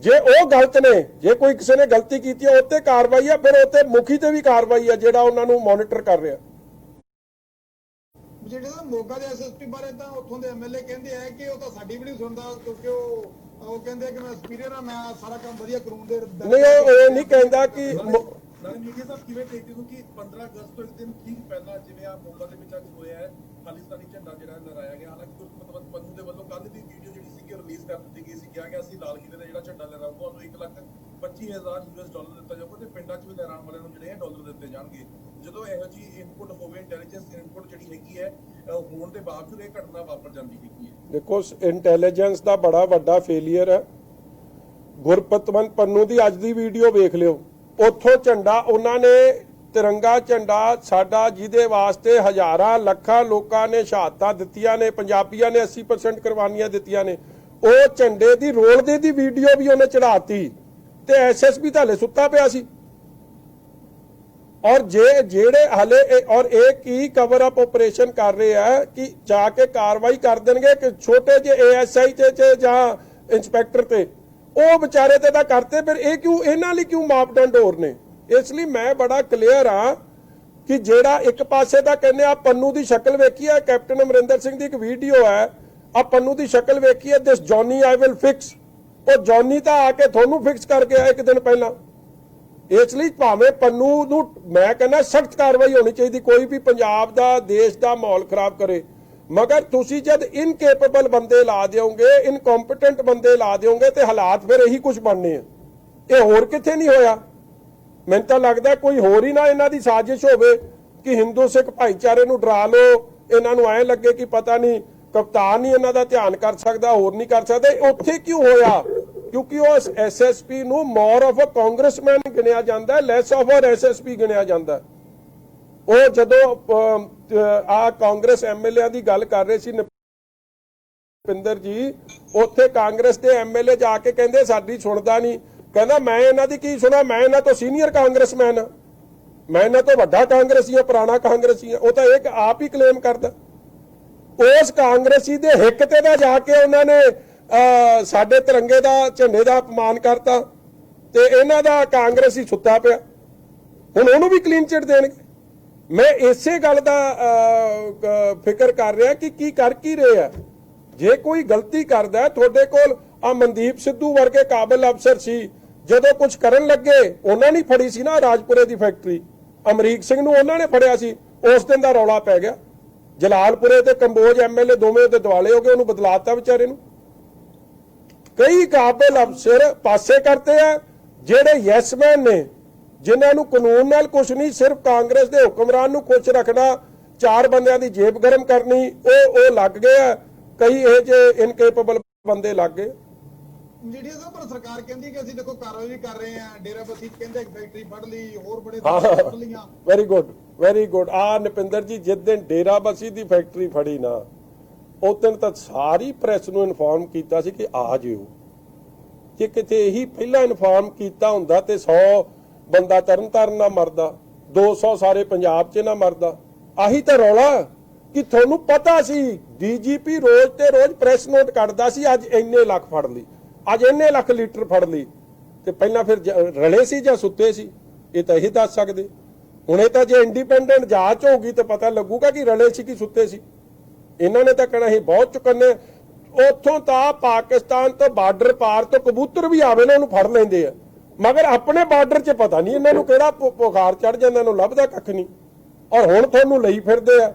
ਜੇ ਉਹ ਗਲਤ ਨੇ, ਜੇ ਕੋਈ ਕਿਸੇ ਨੇ ਗਲਤੀ ਕੀਤੀ ਹੈ ਉੱਤੇ ਕਾਰਵਾਈ ਹੈ, ਫਿਰ ਉੱਤੇ ਮੁਖੀ ਤੇ ਵੀ ਕਾਰਵਾਈ ਹੈ ਜਿਹੜਾ ਉਹਨਾਂ ਨੂੰ ਮੋਨੀਟਰ ਕਰ ਰਿਹਾ। ਜਿਹੜੇ ਮੋਗਾ ਦੇ SSP ਬਾਰੇ ਤਾਂ ਉੱਥੋਂ ਦੇ MLA ਕਹਿੰਦੇ ਆ ਕਿ ਉਹ ਤਾਂ ਸਾਡੀ ਵੀ ਨਹੀਂ ਸੁਣਦਾ, ਕਿਉਂਕਿ ਉਹ ਕਹਿੰਦੇ ਕਿ ਮੈਂ ਸੁਪੀਰੀਅਰ ਆ, ਮੈਂ ਸਾਰਾ ਕੰਮ ਵਧੀਆ ਕਰੂੰ ਦੇ। ਨਹੀਂ, ਉਹ ਇਹ ਨਹੀਂ ਕਹਿੰਦਾ ਕਿ ਮੀਡੀਆ ਸਾਹਿਬ ਕਿਵੇਂ ਦੇਖਦੇ ਹੋ ਕਿ 15 ਅਗਸਤ ਤੋਂ ਇੱਕ ਦਿਨ ਠੀਕ ਪਹਿਲਾਂ ਜਿਵੇਂ ਆ ਮੋਗਾ ਦੇ ਵਿੱਚ ਅੱਜ ਹੋਇਆ ਹੈ, ਖਾਲਿਸਤਾਨੀ ਝੰਡਾ ਜਿਹੜਾ ਲਹਿਰਾਇਆ ਗਿਆ, ਹਾਲਾਂਕਿ ਗੁਰਪਤਵੰਤ ਪੰਨੂ ਦੇ ਵੱਲੋਂ ਕੱਲ ਦੀ ਵੀਡੀਓ ਜਿਹੜੀ ਸੀ ਰਿਲੀਜ਼ ਕਰ ਦਿੱਤੀ ਗਈ ਸੀ, ਕਿਹਾ ਗਿਆ ਅਸੀਂ ਲਾਲ ਕਿਲੇ ਦਾ ਜਿਹੜਾ ਝੰਡਾ ਲਹਿਰਾਊਗਾ ਉਹਨੂੰ $1,25,000 ਦਿੱਤਾ ਜਾਊਗਾ ਤੇ ਪਿੰਡਾਂ 'ਚ ਵੀ ਲਹਿਰਾਉਣ ਵਾਲਿਆਂ ਨੂੰ ਜਿਹੜੇ ਡਾਲਰ ਦਿੱਤੇ ਜਾਣਗੇ। ਜਦੋਂ ਇਹੋ ਜਿਹੀ ਇਨਪੁਟ ਹੋਵੇ, ਇੰਟੈਲੀਜੈਂਸ ਇਨਪੁਟ ਜਿਹੜੀ ਹੈਗੀ ਹੈ ਹੋਣ ਦੇ ਬਾਵਜੂਦ ਇਹ ਘਟਨਾ ਵਾਪਰ ਜਾਂਦੀ ਹੈਗੀ ਹੈ। ਦੇਖੋ, ਇੰਟੈਲੀਜੈਂਸ ਦਾ ਬੜਾ ਵੱਡਾ ਫੇਲੀਅਰ ਹੈ। ਗੁਰਪਤਵੰਤ ਪੰਨੂ ਦੀ ਅੱਜ ਦੀ ਵੀਡੀਓ ਵੇਖ ਲਿਓ, ਉੱਥੋਂ ਝੰਡਾ ਉਹਨਾਂ ਨੇ ਤਿਰੰਗਾ ਝੰਡਾ ਸਾਡਾ, ਜਿਹਦੇ ਵਾਸਤੇ ਹਜ਼ਾਰਾਂ ਲੱਖਾਂ ਲੋਕਾਂ ਨੇ ਸ਼ਹਾਦਤਾਂ ਦਿੱਤੀਆਂ ਨੇ, ਪੰਜਾਬੀਆਂ ਨੇ 80% ਕੁਰਬਾਨੀਆਂ ਦਿੱਤੀਆਂ ਨੇ, ਉਹ ਝੰਡੇ ਦੀ ਰੋਲਦੇ ਦੀ ਵੀਡੀਓ ਵੀ ਉਹਨੇ ਚੜਾਤੀ ਤੇ SSP ਤਾਂ ਹਲੇ ਸੁੱਤਾ ਪਿਆ ਸੀ। ਔਰ ਜਿਹੜੇ ਹਲੇ ਔਰ ਇਹ ਕੀ ਕਵਰ ਅਪ ਆਪਰੇਸ਼ਨ ਕਰ ਰਹੇ ਆ ਕਿ ਜਾ ਕੇ ਕਾਰਵਾਈ ਕਰ ਦੇਣਗੇ ਕਿ ਛੋਟੇ ਜਿਹੇ ASI ਤੇ ਜਾਂ ਇੰਸਪੈਕਟਰ ਤੇ, ਉਹ ਵਿਚਾਰੇ ਤੇ ਤਾਂ ਕਰਤੇ, ਫਿਰ ਇਹ ਕਿਉਂ, ਇਹਨਾਂ ਲਈ ਕਿਉਂ ਮਾਪਦੰਡ ਹੋਰ ਨੇ? ਇਸ ਲਈ ਮੈਂ ਬੜਾ ਕਲੀਅਰ ਆ ਕਿ ਜਿਹੜਾ ਇੱਕ ਪਾਸੇ ਤਾਂ ਕਹਿੰਦੇ ਆ ਪੰਨੂ ਦੀ ਸ਼ਕਲ ਵੇਖੀ ਹੈ, ਕੈਪਟਨ ਅਮਰਿੰਦਰ ਸਿੰਘ ਦੀ ਇੱਕ ਵੀਡੀਓ ਹੈ, ਆ ਪੰਨੂ ਦੀ ਸ਼ਕਲ ਵੇਖੀ ਹੈ, ਦਿਸ ਜੌਨੀ ਆਈ ਵਿਲ ਫਿਕਸ, ਉਹ ਜੌਨੀ ਤਾਂ ਆ ਕੇ ਤੁਹਾਨੂੰ ਫਿਕਸ ਕਰਕੇ ਆਇਆ ਇੱਕ ਦਿਨ ਪਹਿਲਾਂ। ਇਸ ਲਈ ਭਾਵੇਂ ਪੰਨੂ ਨੂੰ ਮੈਂ ਕਹਿੰਦਾ ਸਖਤ ਕਾਰਵਾਈ ਹੋਣੀ ਚਾਹੀਦੀ, ਕੋਈ ਵੀ ਪੰਜਾਬ ਦਾ ਦੇਸ਼ ਦਾ ਮਾਹੌਲ ਖਰਾਬ ਕਰੇ, ਮਗਰ ਤੁਸੀਂ ਜਦ ਇਨਕੈਪੇਬਲ ਬੰਦੇ ਲਾ ਦਿਓਗੇ, ਇਨਕੰਪੀਟੈਂਟ ਬੰਦੇ ਲਾ ਦਿਓਗੇ ਤੇ ਹਾਲਾਤ ਫਿਰ ਇਹੀ ਕੁਝ ਬਣਨੇ ਆ। ਇਹ ਹੋਰ ਕਿੱਥੇ ਨਹੀਂ ਹੋਇਆ। ਮੈਨੂੰ ਤਾਂ ਲੱਗਦਾ ਕੋਈ ਹੋਰ ਹੀ ਨਾ ਇਹਨਾਂ ਦੀ ਸਾਜ਼ਿਸ਼ ਹੋਵੇ ਕਿ ਹਿੰਦੂ ਸਿੱਖ ਭਾਈਚਾਰੇ ਨੂੰ ਡਰਾ ਲਓ, ਇਹਨਾਂ ਨੂੰ ਐਂ ਲੱਗੇ ਕਿ ਪਤਾ ਨਹੀਂ ਕਪਤਾਨ ਨਹੀਂ ਇਹਨਾਂ ਦਾ ਧਿਆਨ ਕਰ ਸਕਦਾ, ਹੋਰ ਨਹੀਂ ਕਰ ਸਕਦਾ। ਉੱਥੇ ਕਿਉਂ ਹੋਇਆ? ਕਿਉਂਕਿ ਉਹ SSP ਨੂੰ ਮੋਰ ਆਫ ਅ ਕਾਂਗਰਸਮੈਨ ਗਿਣਿਆ ਜਾਂਦਾ, ਲੈਸ ਆਫ ਅ SSP ਗਿਣਿਆ ਜਾਂਦਾ। ਉਹ ਜਦੋਂ ਆ ਕਾਂਗਰਸ MLA ਦੀ ਗੱਲ ਕਰ ਰਹੇ ਸੀ ਨਪਿੰਦਰ ਜੀ, ਉੱਥੇ ਕਾਂਗਰਸ ਦੇ MLA ਜਾ ਕੇ ਕਹਿੰਦੇ ਸਾਡੀ ਸੁਣਦਾ ਨਹੀਂ, ਕਹਿੰਦਾ ਮੈਂ ਇਹਨਾਂ ਦੀ ਕੀ ਸੁਣਾ, ਮੈਂ ਇਹਨਾਂ ਤੋਂ ਸੀਨੀਅਰ ਕਾਂਗਰਸਮੈਨ ਆ, ਮੈਂ ਇਹਨਾਂ ਤੋਂ ਵੱਡਾ ਕਾਂਗਰਸੀ ਆ, ਪੁਰਾਣਾ ਕਾਂਗਰਸੀ ਆ। ਉਹ ਤਾਂ ਇੱਕ ਆਪ ਹੀ ਕਲੇਮ ਕਰਦਾ। ਉਸ ਕਾਂਗਰਸੀ ਦੇ ਹਿੱਕ ਤੇ ਦਾ ਜਾ ਕੇ ਉਹਨਾਂ ਨੇ ਸਾਡੇ ਤਿਰੰਗੇ ਦਾ ਝੰਡੇ ਦਾ ਅਪਮਾਨ ਕਰਤਾ ਤੇ ਇਹਨਾਂ ਦਾ ਕਾਂਗਰਸੀ ਸੁੱਤਾ ਪਿਆ। ਹੁਣ ਉਹਨੂੰ ਵੀ ਕਲੀਨ ਚਿਟ ਦੇਣਗੇ। ਮੈਂ ਇਸੇ ਗੱਲ ਦਾ ਫਿਕਰ ਕਰ ਰਿਹਾ ਕਿ ਕੀ ਕਰ ਕੀ ਰਹੇ ਆ। ਜੇ ਕੋਈ ਗਲਤੀ ਕਰਦਾ ਹੈ, ਤੁਹਾਡੇ ਕੋਲ ਆ ਮਨਦੀਪ ਸਿੱਧੂ ਵਰਗੇ ਕਾਬਿਲ ਅਫਸਰ ਸੀ, ਜਦੋਂ ਕੁਝ ਕਰਨ ਲੱਗੇ ਉਹਨਾਂ ਨੇ ਫੜੀ ਸੀ ਨਾ ਰਾਜਪੁਰੇ ਦੀ ਫੈਕਟਰੀ, ਅਮਰੀਕ ਸਿੰਘ ਨੂੰ ਉਹਨਾਂ ਨੇ ਫੜਿਆ ਸੀ, ਉਸ ਦਿਨ ਦਾ ਰੌਲਾ ਪੈ ਗਿਆ। ਜਲਾਲਪੁਰੇ ਤੇ ਕੰਬੋਜ ਐਮਐਲਏ ਦੋਵੇਂ ਤੇ ਦਿਵਾਲੇ ਹੋ ਗਏ, ਉਹਨੂੰ ਬਦਲਾਤਾ ਵਿਚਾਰੇ ਨੂੰ। ਕਈ ਕਾਬਿਲ ਅਫਸਰ ਪਾਸੇ ਕਰਤੇ ਆ, ਜਿਹੜੇ ਯੈਸਮੈਨ ਨੇ, ਜਿਨ੍ਹਾਂ ਨੂੰ ਕਾਨੂੰਨ ਨਾਲ ਕੁਝ ਨਹੀਂ, ਸਿਰਫ ਕਾਂਗਰਸ ਦੇ ਹੁਕਮਰਾਨ ਨੂੰ ਖੁਸ਼ ਰੱਖਣਾ, 4 ਬੰਦਿਆਂ ਦੀ ਜੇਬ ਗਰਮ ਕਰਨੀ, ਉਹ ਲੱਗ ਗਏ ਆ। ਕਈ ਇਹ ਜਿਹੇ ਇਨਕੈਪੇਬਲ ਬੰਦੇ ਲੱਗ ਗਏ। ਮਜੀਠੀਆ ਸਾਹਿਬ, ਪਰ ਸਰਕਾਰ ਕਹਿੰਦੀ ਕਿ ਅਸੀਂ ਦੇਖੋ ਕਾਰਵਾਈ ਵੀ ਕਰ ਰਹੇ ਹਾਂ, ਡੇਰਾਬੱਸੀ ਕਹਿੰਦੇ ਇੱਕ ਫੈਕਟਰੀ ਫੜ ਲਈ, ਹੋਰ ਬੜੇ ਫੜ ਲਈਆਂ। Very good, very good. ਆ ਨਪਿੰਦਰ ਜੀ, ਜਿਸ ਦਿਨ ਡੇਰਾਬੱਸੀ ਦੀ ਫੈਕਟਰੀ ਫੜੀ ਨਾ, ਉਸ ਦਿਨ ਤਾਂ ਸਾਰੀ ਪ੍ਰੈਸ ਨੂੰ ਇਨਫੋਰਮ ਕੀਤਾ ਸੀ ਕਿ ਆ ਜਿਓ। ਜੇ ਕਿਤੇ ਇਹੀ ਪਹਿਲਾਂ ਇਨਫੋਰਮ ਕੀਤਾ ਹੁੰਦਾ ਤੇ 100 ਬੰਦਾ ਤਰਨਤਾਰਨ ਨਾ ਮਰਦਾ, 200 ਸਾਰੇ ਪੰਜਾਬ 'ਚ ਨਾ ਮਰਦਾ। ਆਹੀ ਤਾਂ ਰੌਲਾ ਕਿ ਤੁਹਾਨੂੰ ਪਤਾ ਸੀ ਡੀਜੀਪੀ ਰੋਜ਼ ਤੇ ਰੋਜ਼ ਪ੍ਰੈਸ ਨੋਟ ਕੱਢਦਾ ਸੀ, ਅੱਜ ਇੰਨੇ ਲੱਖ ਫੜ ਲਈ, ਅੱਜ ਇੰਨੇ ਲੱਖ ਲੀਟਰ ਫੜ ਲਈ। ਤੇ ਪਹਿਲਾਂ ਫਿਰ ਰਲੇ ਸੀ ਜਾਂ ਸੁੱਤੇ ਸੀ, ਇਹ ਤਾਂ ਇਹ ਦੱਸ ਸਕਦੇ। ਹੁਣ ਇਹ ਤਾਂ ਜੇ ਇੰਡੀਪੈਂਡੈਂਟ ਜਾਂਚ ਹੋਊਗੀ ਤਾਂ ਪਤਾ ਲੱਗੂਗਾ ਕਿ ਰਲੇ ਸੀ ਕਿ ਸੁੱਤੇ ਸੀ। ਇਹਨਾਂ ਨੇ ਤਾਂ ਕਹਿਣਾ ਅਸੀਂ ਬਹੁਤ ਚੁੱਕਨੇ। ਉੱਥੋਂ ਤਾਂ ਪਾਕਿਸਤਾਨ ਤੋਂ ਬਾਰਡਰ ਪਾਰ ਤੋਂ ਕਬੂਤਰ ਵੀ ਆਵੇ ਨਾ ਉਹਨੂੰ ਫੜ ਲੈਂਦੇ ਆ, ਮਗਰ ਆਪਣੇ ਬਾਰਡਰ 'ਚ ਪਤਾ ਨਹੀਂ ਇਹਨਾਂ ਨੂੰ ਕਿਹੜਾ ਬੁਖਾਰ ਚੜ ਜਾਂਦਾ, ਇਹਨੂੰ ਲੱਭਦਾ ਕੱਖ ਨਹੀਂ। ਔਰ ਹੁਣ ਤੁਹਾਨੂੰ ਲਈ ਫਿਰਦੇ ਆ,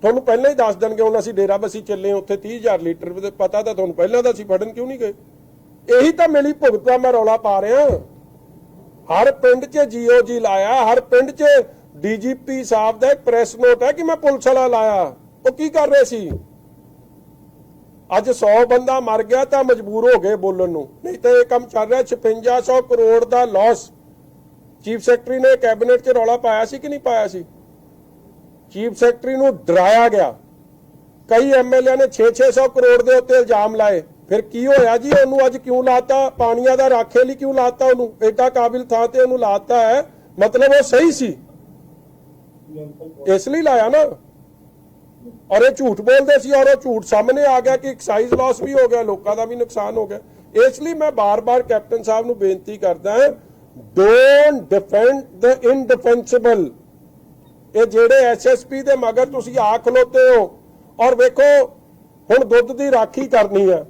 ਤੁਹਾਨੂੰ ਪਹਿਲਾਂ ਹੀ ਦੱਸ ਦੇਣਗੇ ਹੁਣ ਅਸੀਂ ਡੇਰਾਬੱਸੀ ਚੱਲੇ, ਉੱਥੇ 30,000 ਲੀਟਰ ਪਤਾ ਤਾਂ ਤੁਹਾਨੂੰ ਪਹਿਲਾਂ ਦਾ ਸੀ, ਫੜਨ ਕਿਉਂ ਨਹੀਂ ਗਏ? ਇਹੀ ਤਾਂ ਮਿਲੀ ਭੁਗਤ ਦਾ ਮੈਂ ਰੌਲਾ ਪਾ ਰਿਹਾ। ਹਰ ਪਿੰਡ 'ਚ ਜੀਓਜੀ ਲਾਇਆ, ਹਰ ਪਿੰਡ 'ਚ ਡੀਜੀਪੀ ਸਾਹਿਬ ਦਾ ਇੱਕ ਪ੍ਰੈਸ ਨੋਟ ਹੈ ਕਿ ਮੈਂ ਪੁਲਿਸ ਵਾਲਾ ਲਾਇਆ। ਉਹ ਕੀ ਕਰ ਰਹੇ ਸੀ? ਅੱਜ 100 ਬੰਦਾ ਮਰ ਗਿਆ ਤਾਂ ਮਜਬੂਰ ਹੋ ਗਏ ਬੋਲਣ ਨੂੰ, ਨਹੀਂ ਤਾਂ ਇਹ ਕੰਮ ਚੱਲ ਰਿਹਾ। 5600 ਕਰੋੜ ਦਾ ਲਾਸ। ਚੀਫ ਸੈਕਟਰੀ ਨੇ ਕੈਬਨਿਟ 'ਚ ਰੌਲਾ ਪਾਇਆ ਸੀ ਕਿ ਨਹੀਂ ਪਾਇਆ ਸੀ? ਚੀਫ ਸੈਕਟਰੀ ਨੂੰ ਡਰਾਇਆ ਗਿਆ। ਕਈ ਐਮਐਲਏ ਨੇ 600 ਕਰੋੜ ਦੇ ਉੱਤੇ ਇਲਜ਼ਾਮ ਲਾਏ। ਫਿਰ ਕੀ ਹੋਇਆ ਜੀ? ਉਹਨੂੰ ਅੱਜ ਕਿਉਂ ਲਾਤਾ? ਪਾਣੀਆਂ ਦਾ ਰਾਖੇ ਲਈ ਕਿਉਂ ਲਾਤਾ ਉਹਨੂੰ? ਐਡਾ ਕਾਬਿਲ ਥਾਂ ਤੇ ਉਹਨੂੰ ਲਾਤਾ ਹੈ, ਮਤਲਬ ਉਹ ਸਹੀ ਸੀ, ਇਸ ਲਈ ਲਾਇਆ ਨਾ। ਔਰ ਇਹ ਝੂਠ ਬੋਲਦੇ ਸੀ, ਔਰ ਉਹ ਝੂਠ ਸਾਹਮਣੇ ਆ ਗਿਆ ਕਿ ਐਕਸਾਈਜ਼ ਲਾਸ ਵੀ ਹੋ ਗਿਆ, ਲੋਕਾਂ ਦਾ ਵੀ ਨੁਕਸਾਨ ਹੋ ਗਿਆ। ਇਸ ਲਈ ਮੈਂ ਬਾਰ-ਬਾਰ ਕੈਪਟਨ ਸਾਹਿਬ ਨੂੰ ਬੇਨਤੀ ਕਰਦਾ ਹਾਂ, ਡੋਨਟ ਡਿਫੈਂਡ ਦ ਇਨਡਿਫੈਂਸਿਬਲ। ਇਹ ਜਿਹੜੇ ਐਸਐਸਪੀ ਦੇ ਮਗਰ ਤੁਸੀਂ ਆ ਖਲੋਤੇ ਹੋ, ਔਰ ਵੇਖੋ ਹੁਣ ਦੁੱਧ ਦੀ ਰਾਖੀ ਕਰਨੀ ਹੈ।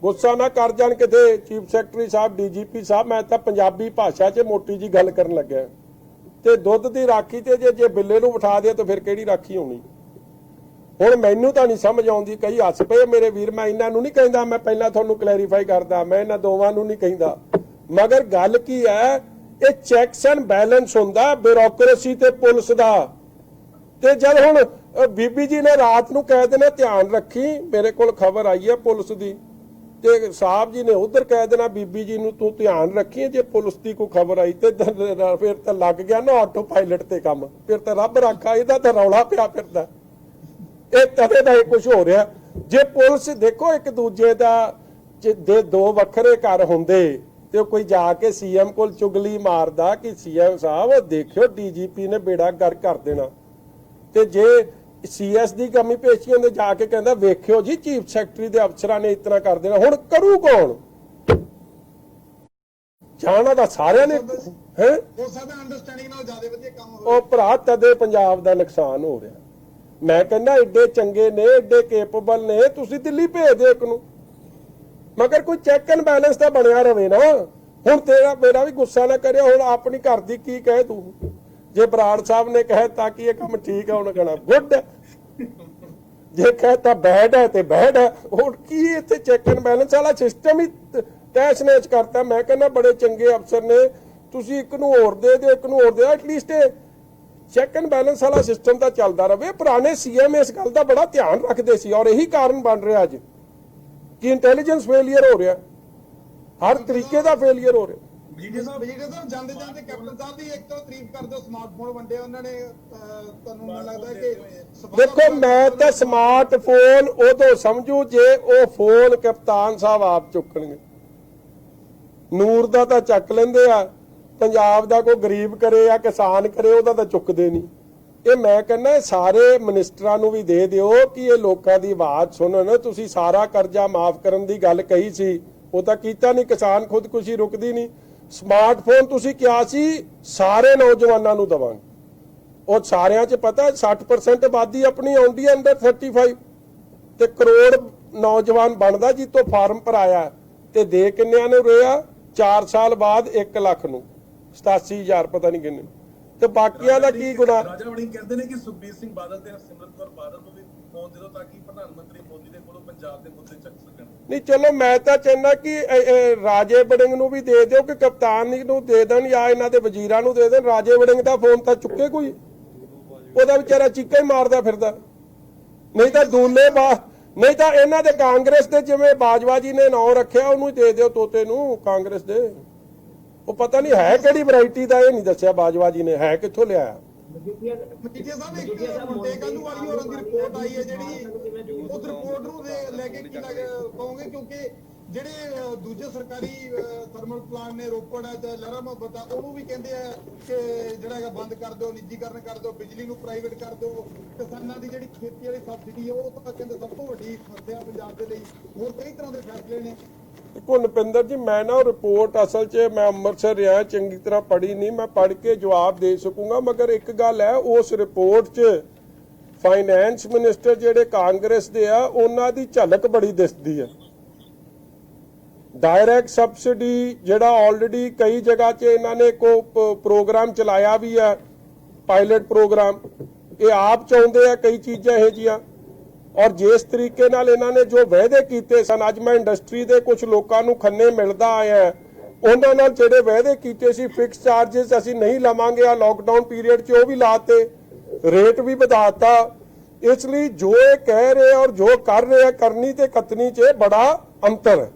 ਗੁੱਸਾ ਨਾ ਕਰ ਜਾਣ ਕਿਤੇ ਚੀਫ ਸੈਕਟਰੀ ਸਾਹਿਬ, ਡੀਜੀਪੀ ਸਾਹਿਬ, ਮੈਂ ਤਾਂ ਪੰਜਾਬੀ ਭਾਸ਼ਾ 'ਚ ਮੋਟੀ ਜੀ ਗੱਲ ਕਰਨ ਲੱਗਿਆ। ਤੇ ਦੁੱਧ ਦੀ ਰਾਖੀ ਤੇ ਜੇ ਬਿੱਲੇ ਨੂੰ ਬਿਠਾ ਦੇ ਤਾਂ ਫਿਰ ਕਿਹੜੀ ਰਾਖੀ ਹੋਣੀ? ਹੁਣ ਮੈਨੂੰ ਤਾਂ ਨਹੀਂ ਸਮਝ ਆਉਂਦੀ। ਕਈ ਹੱਸ ਪਏ ਮੇਰੇ ਵੀਰ, ਮੈਂ ਇਹਨਾਂ ਨੂੰ ਨਹੀਂ ਕਹਿੰਦਾ, ਮੈਂ ਪਹਿਲਾਂ ਤੁਹਾਨੂੰ ਕਲੈਰੀਫਾਈ ਕਰਦਾ, ਮੈਂ ਇਹਨਾਂ ਦੋਵਾਂ ਨੂੰ ਨਹੀਂ ਕਹਿੰਦਾ। ਮਗਰ ਗੱਲ ਕੀ ਹੈ, ਇਹ ਚੈਕਸ ਐਂਡ ਬੈਲੈਂਸ ਹੁੰਦਾ ਬਿਊਰੋਕ੍ਰੇਸੀ ਤੇ ਪੁਲਿਸ ਦਾ। ਤੇ ਜਦ ਹੁਣ ਬੀਬੀ ਜੀ ਨੇ ਰਾਤ ਨੂੰ ਕਹਿ ਦੇਣਾ ਧਿਆਨ ਰੱਖੀ, ਮੇਰੇ ਕੋਲ ਖਬਰ ਆਈ ਹੈ ਪੁਲਿਸ ਦੀ, ਤੇ ਸਾਹਿਬ ਜੀ ਨੇ ਉਧਰ ਕਹਿ ਦੇਣਾ ਬੀਬੀ ਜੀ ਨੂੰ ਤੂੰ ਧਿਆਨ ਰੱਖੀ, ਜੇ ਪੁਲਿਸ ਦੀ ਕੋਈ ਖਬਰ ਆਈ ਤੇ ਫਿਰ ਤਾਂ ਲੱਗ ਗਿਆ ਨਾ ਆਟੋ ਪਾਇਲਟ ਤੇ ਕੰਮ, ਫਿਰ ਤਾਂ ਰੱਬ ਰਾਖਾ, ਇਹਦਾ ਤਾਂ ਰੌਲਾ ਪਿਆ ਫਿਰਦਾ। ਇਹ ਤਦੇ ਦਾ ਇਹ ਕੁਝ ਹੋ ਰਿਹਾ। ਜੇ ਪੁਲਿਸ ਦੇਖੋ ਇੱਕ ਦੂਜੇ ਦਾ ਦੇ ਦੋ ਵੱਖਰੇ ਘਰ ਹੁੰਦੇ ਤੇ ਕੋਈ ਜਾ ਕੇ ਸੀਐਮ ਕੋਲ ਚੁਗਲੀ ਮਾਰਦਾ ਕਿ ਸੀਐਮ ਸਾਹਿਬ ਦੇਖਿਓ ਡੀਜੀਪੀ ਨੇ ਬੇੜਾ ਗਰਕ ਕਰ ਦੇਣਾ, ਤੇ ਜੇ ਸੀਐਸ ਦੀ ਕਮੀ ਪੇਸ਼ੀ ਹੁੰਦੇ ਜਾ ਕੇ ਕਹਿੰਦਾ ਵੇਖਿਓ ਜੀ ਚੀਫ ਸੈਕਟਰੀ ਦੇ ਅਫਸਰਾਂ ਨੇ ਇਤਨਾ ਕਰ ਦੇਣਾ, ਹੁਣ ਕਰੂ ਕੌਣ? ਜਾਣਾ ਤਾਂ ਸਾਰਿਆਂ ਨੇ ਹੈ। ਹੋ ਸਕਦਾ ਅੰਡਰਸਟੈਂਡਿੰਗ ਨਾਲ ਜ਼ਿਆਦਾ ਵਧੀਆ ਕੰਮ ਹੋਵੇ। ਉਹ ਭਰਾ ਤਦੇ ਪੰਜਾਬ ਦਾ ਨੁਕਸਾਨ ਹੋ ਰਿਹਾ। ਮੈਂ ਕਹਿੰਦਾ ਏਡੇ ਚੰਗੇ ਨੇ, ਏਡੇ ਕੇਪੇਬਲ ਨੇ, ਤੁਸੀਂ ਦਿੱਲੀ ਭੇਜ ਦਿਓ ਇੱਕ ਨੂੰ, ਮਗਰ ਕੋਈ ਚੈੱਕ ਐਂਡ ਬੈਲੈਂਸ ਤਾਂ ਬਣਿਆ ਰਵੇ ਨਾ। ਹੁਣ ਤੇਰਾ ਮੇਰਾ ਵੀ ਗੁੱਸਾ ਨਾ ਕਰਿਓ, ਹੁਣ ਆਪਣੀ ਘਰ ਦੀ ਕੀ ਕਹੇ ਤੂੰ? ਜੇ ਬਰਾੜ ਸਾਹਿਬ ਨੇ ਕਹੇ ਤਾਂ ਕਿ ਇਹ ਕੰਮ ਠੀਕ ਹੈ, ਉਹਨੇ ਕਹਿਣਾ ਗੁੱਡ, ਜੇ ਕਹੇ ਤਾਂ ਬੈਡ ਹੈ ਤੇ ਬੈਡ ਹੈ। ਹੁਣ ਕੀ ਇੱਥੇ ਚੈੱਕ ਐਂਡ ਬੈਲੈਂਸ ਵਾਲਾ ਸਿਸਟਮ ਹੀ ਤੈਸ਼ ਨੈਸ਼ ਕਰਤਾ। ਮੈਂ ਕਹਿੰਦਾ ਬੜੇ ਚੰਗੇ ਅਫਸਰ ਨੇ, ਤੁਸੀਂ ਇੱਕ ਨੂੰ ਹੋਰ ਦੇ ਦਿਓ, ਇੱਕ ਨੂੰ ਹੋਰ ਦੇ ਦਿਓ, ਐਟਲੀਸਟ ਚੈੱਕ ਐਂਡ ਬੈਲੈਂਸ ਵਾਲਾ ਸਿਸਟਮ ਤਾਂ ਚੱਲਦਾ ਰਵੇ। ਪੁਰਾਣੇ ਸੀਐਮ ਇਸ ਗੱਲ ਦਾ ਬੜਾ ਧਿਆਨ ਰੱਖਦੇ ਸੀ, ਔਰ ਇਹੀ ਕਾਰਨ ਬਣ ਰਿਹਾ ਅੱਜ ਕਿ ਇੰਟੈਲੀਜੈਂਸ ਫੇਲੀਅਰ ਹੋ ਰਿਹਾ, ਹਰ ਤਰੀਕੇ ਦਾ ਫੇਲੀਅਰ ਹੋ ਰਿਹਾ। ਮਜੀਠੀਆ ਸਾਹਿਬ ਜਾਂਦੇ ਜਾਂਦੇ ਕੈਪਟਨ ਸਾਹਿਬ ਦੀ ਇੱਕ ਤੋਂ ਤਾਰੀਫ ਕਰਦੇ ਹੋ, ਸਮਾਰਟਫੋਨ ਵੰਡੇ ਉਹਨਾਂ ਨੇ, ਤੁਹਾਨੂੰ ਮੈਨੂੰ ਲੱਗਦਾ ਕਿ ਦੇਖੋ ਮੈਂ ਤਾਂ ਸਮਾਰਟਫੋਨ ਉਦੋਂ ਸਮਝੂ ਜੇ ਉਹ ਫੋਨ ਕਪਤਾਨ ਸਾਹਿਬ ਆਪ ਚੁੱਕਣਗੇ। ਨੂਰ ਦਾ ਤਾਂ ਚੱਕ ਲੈਂਦੇ ਆ, ਪੰਜਾਬ ਦਾ ਕੋਈ ਗਰੀਬ ਕਰੇ ਜਾਂ ਕਿਸਾਨ ਕਰੇ ਉਹਦਾ ਤਾਂ ਚੁੱਕਦੇ ਨਹੀਂ। ਇਹ ਮੈਂ ਕਹਿੰਦਾ ਸਾਰੇ ਮਿਨਿਸਟਰਾਂ ਨੂੰ ਵੀ ਦੇ ਦਿਓ ਕਿ ਇਹ ਲੋਕਾਂ ਦੀ ਆਵਾਜ਼ ਸੁਣਨ। ਤੁਸੀਂ ਸਾਰਾ ਕਰਜ਼ਾ ਮਾਫ ਕਰਨ ਦੀ ਗੱਲ ਕਹੀ ਸੀ, ਉਹ ਤਾਂ ਕੀਤਾ ਨਹੀਂ, ਕਿਸਾਨ ਖੁਦਕੁਸ਼ੀ ਰੁਕਦੀ ਨਹੀਂ। ਸਮਾਰਟਫੋਨ ਤੁਸੀਂ ਕਿਹਾ ਸੀ ਸਾਰੇ ਨੌਜਵਾਨਾਂ ਨੂੰ ਦਵਾਂਗੇ, ਉਹ ਸਾਰਿਆਂ 'ਚ ਪਤਾ 60% ਆਬਾਦੀ ਆਪਣੀ ਆਉਂਦੀ ਹੈ ਅੰਡਰ 35 ਤੇ ਕਰੋੜ ਨੌਜਵਾਨ ਬਣਦਾ ਜੀ ਤੋਂ ਫਾਰਮ ਭਰਾਇਆ ਤੇ ਦੇ ਕਿੰਨਿਆਂ ਨੂੰ ਰਿਹਾ 4 ਸਾਲ ਬਾਅਦ 1 ਲੱਖ ਨੂੰ 87,000 ਪਤਾ ਨਹੀਂ ਕਿੰਨੇ ਤੇ ਬਾਕੀਆਂ ਦਾ ਕੀ ਗੁਨਾਹ। ਰਾਜਾ ਵੜਿੰਗ ਕਹਿੰਦੇ ਨੇ ਕਿ ਸੁਖਬੀਰ ਸਿੰਘ ਬਾਦਲ ਤੇ ਸਿਮਰਤ ਕੌਰ ਬਾਦਲ ਨੂੰ ਵੀ ਫੋਨ ਦੇ ਦਿਓ ਤਾਂ ਕਿ ਪ੍ਰਧਾਨ ਮੰਤਰੀ ਮੋਦੀ ਦੇ ਕੋਲੋਂ ਪੰਜਾਬ ਦੇ ਮੁੱਦੇ ਚੱਕ ਸਕਣ। ਨਹੀਂ ਚਲੋ ਮੈਂ ਤਾਂ ਚਾਹੁੰਦਾ ਕਿ ਰਾਜੇ ਵੜਿੰਗ ਨੂੰ ਵੀ ਦੇ ਦਿਓ ਕਿ ਕਪਤਾਨ ਨੂੰ ਦੇ ਦੇਣ ਜਾਂ ਇਹਨਾਂ ਦੇ ਵਜ਼ੀਰਾਂ ਨੂੰ ਦੇ ਦੇਣ। ਰਾਜੇ ਵੜਿੰਗ ਦਾ ਫੋਨ ਤਾਂ ਚੁੱਕੇ ਕੋਈ, ਉਹਦਾ ਵਿਚਾਰਾ ਚੀਕਾਂ ਹੀ ਮਾਰਦਾ ਫਿਰਦਾ। ਨਹੀਂ ਤਾਂ ਨਹੀਂ ਤਾਂ ਇਹਨਾਂ ਦੇ ਕਾਂਗਰਸ ਦੇ ਜਿਵੇਂ ਬਾਜਵਾ ਜੀ ਨੇ ਨਾਂ ਰੱਖਿਆ ਉਹਨੂੰ ਦੇ ਦਿਓ ਤੋਤੇ ਨੂੰ ਕਾਂਗਰਸ ਦੇ। ਉਹ ਪਤਾ ਨਹੀਂ ਹੈ ਕਿਹੜੀ ਵੈਰਾਈਟੀ ਦਾ, ਇਹ ਨਹੀਂ ਦੱਸਿਆ ਬਾਜਵਾ ਜੀ ਨੇ ਹੈ ਕਿੱਥੋਂ ਲਿਆਇਆ। ਮਜੀਠੀਆ ਸਾਹਿਬ ਇੱਕ ਮੁੰਡੇ ਕੱਲੂ ਵਾਲੀ ਹੋਰਾਂ ਦੀ ਰਿਪੋਰਟ ਆਈ ਹੈ ਜਿਹੜੀ ਉਸ ਰਿਪੋਰਟ ਨੂੰ ਲੈ ਕੇ ਕੀ ਕਹੋਗੇ ਕਿਉਂਕਿ ਜਿਹੜੇ ਦੂਜੇ ਸਰਕਾਰੀ ਥਰਮਲ ਪਲਾਂਟ ਨੇ ਰੋਪੜ ਤੇ ਲਹਿਰਾ ਮੁਹੱਬਤ ਆ ਉਹਨੂੰ ਵੀ ਕਹਿੰਦੇ ਆ ਕਿ ਜਿਹੜਾ ਹੈਗਾ ਬੰਦ ਕਰ ਦਿਓ, ਨਿੱਜੀਕਰਨ ਕਰ ਦਿਓ, ਬਿਜਲੀ ਨੂੰ ਪ੍ਰਾਈਵੇਟ ਕਰ ਦਿਓ। ਕਿਸਾਨਾਂ ਦੀ ਜਿਹੜੀ ਖੇਤੀ ਵਾਲੀ ਸਬਸਿਡੀ ਹੈ ਉਹ ਤਾਂ ਕਹਿੰਦੇ ਸਭ ਤੋਂ ਵੱਡੀ ਸਮੱਸਿਆ ਪੰਜਾਬ ਦੇ ਲਈ। ਹੋਰ ਕਈ ਤਰ੍ਹਾਂ ਦੇ ਫੈਸਲੇ ਨੇ। ਦੇਖੋ ਨਪਿੰਦਰ ਜੀ ਮੈਂ ਨਾ ਰਿਪੋਰਟ ਅਸਲ 'ਚ ਮੈਂ ਅੰਮ੍ਰਿਤਸਰ ਰਿਹਾ, ਚੰਗੀ ਤਰ੍ਹਾਂ ਪੜ੍ਹੀ ਨਹੀਂ, ਮੈਂ ਪੜ੍ਹ ਕੇ ਜਵਾਬ ਦੇ ਸਕੂੰਗਾ। ਮਗਰ ਇੱਕ ਗੱਲ ਹੈ ਉਸ ਰਿਪੋਰਟ 'ਚ ਫਾਈਨੈਂਸ ਮਿਨਿਸਟਰ ਜਿਹੜੇ ਕਾਂਗਰਸ ਦੇ ਆ ਉਹਨਾਂ ਦੀ ਝਲਕ ਬੜੀ ਦਿਸਦੀ ਹੈ। ਡਾਇਰੈਕਟ ਸਬਸਿਡੀ ਜਿਹੜਾ ਆਲਰੇਡੀ ਕਈ ਜਗ੍ਹਾ 'ਚ ਇਹਨਾਂ ਨੇ ਪ੍ਰੋਗਰਾਮ ਚਲਾਇਆ ਵੀ ਹੈ, ਪਾਇਲਟ ਪ੍ਰੋਗਰਾਮ, ਇਹ ਆਪ ਚਾਹੁੰਦੇ ਆ ਕਈ ਚੀਜ਼ਾਂ ਇਹੋ ਜਿਹੀਆਂ। ਔਰ ਜਿਸ ਤਰੀਕੇ ਨਾਲ ਇਹਨਾਂ ਨੇ ਜੋ ਵਾਅਦੇ ਕੀਤੇ ਸਨ, ਅੱਜ ਮੈਂ ਇੰਡਸਟਰੀ ਦੇ ਕੁਝ ਲੋਕਾਂ ਨੂੰ ਖੰਨੇ ਮਿਲਦਾ ਆਇਆ, ਉਹਨਾਂ ਨਾਲ ਜਿਹੜੇ ਵਾਅਦੇ ਕੀਤੇ ਸੀ ਫਿਕਸ ਚਾਰजेस ਅਸੀਂ ਨਹੀਂ ਲਵਾਂਗੇ ਆ ਲੋਕਡਾਊਨ ਪੀਰੀਅਡ 'ਚ ਉਹ ਵੀ ਲਾਤੇ, ਰੇਟ ਵੀ ਵਧਾਤਾ। ਇਸ ਲਈ ਜੋ ਇਹ ਕਹਿ ਰਹੇ ਔਰ ਜੋ ਕਰ ਰਹੇ ਆ ਕਰਨੀ ਤੇ ਕਤਨੀ 'ਚ ਬੜਾ ਅੰਤਰ ਹੈ।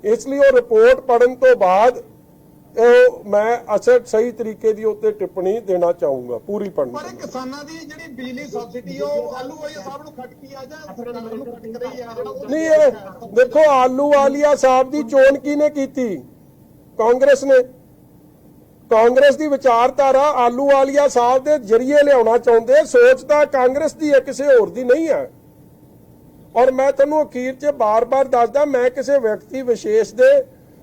ਇਸ ਲਈ ਉਹ ਰਿਪੋਰਟ ਪੜਨ ਤੋਂ ਬਾਅਦ ਮੈਂ ਅਸਲ ਸਹੀ ਤਰੀਕੇ ਦੀ ਉੱਤੇ ਟਿੱਪਣੀ ਦੇਣਾ ਚਾਹੂੰਗਾ ਪੂਰੀ ਪੜਨ। ਪਰ ਕਿਸਾਨਾਂ ਦੀ ਜਿਹੜੀ ਬਿਜਲੀ ਸਬਸਿਡੀ ਉਹ ਆਲੂ ਵਾਲੀਆ ਸਾਹਿਬ ਨੂੰ ਖਟਕੀ ਆ ਜਾਂ ਸਰਕਾਰ ਨੂੰ ਖਟਕ ਰਹੀ ਆ ਜਿਹੜਾ ਨਹੀਂ ਇਹ ਦੇਖੋ ਆਲੂ ਵਾਲੀਆ ਸਾਹਿਬ ਦੀ ਚੋਣ ਕਿਹਨੇ ਕੀਤੀ? ਕਾਂਗਰਸ ਨੇ। ਕਾਂਗਰਸ ਦੀ ਵਿਚਾਰਧਾਰਾ ਆਲੂ ਵਾਲੀਆ ਸਾਹਿਬ ਦੇ ਜਰੀਏ ਲਿਆਉਣਾ ਚਾਹੁੰਦੇ, ਸੋਚ ਤਾਂ ਕਾਂਗਰਸ ਦੀ ਹੈ ਕਿਸੇ ਹੋਰ ਦੀ ਨਹੀਂ ਹੈ। ਔਰ ਮੈਂ ਤੁਹਾਨੂੰ ਅਖੀਰ 'ਚ ਬਾਰ-ਬਾਰ ਦੱਸਦਾ ਮੈਂ ਕਿਸੇ ਵਿਅਕਤੀ ਵਿਸ਼ੇਸ਼ ਦੇ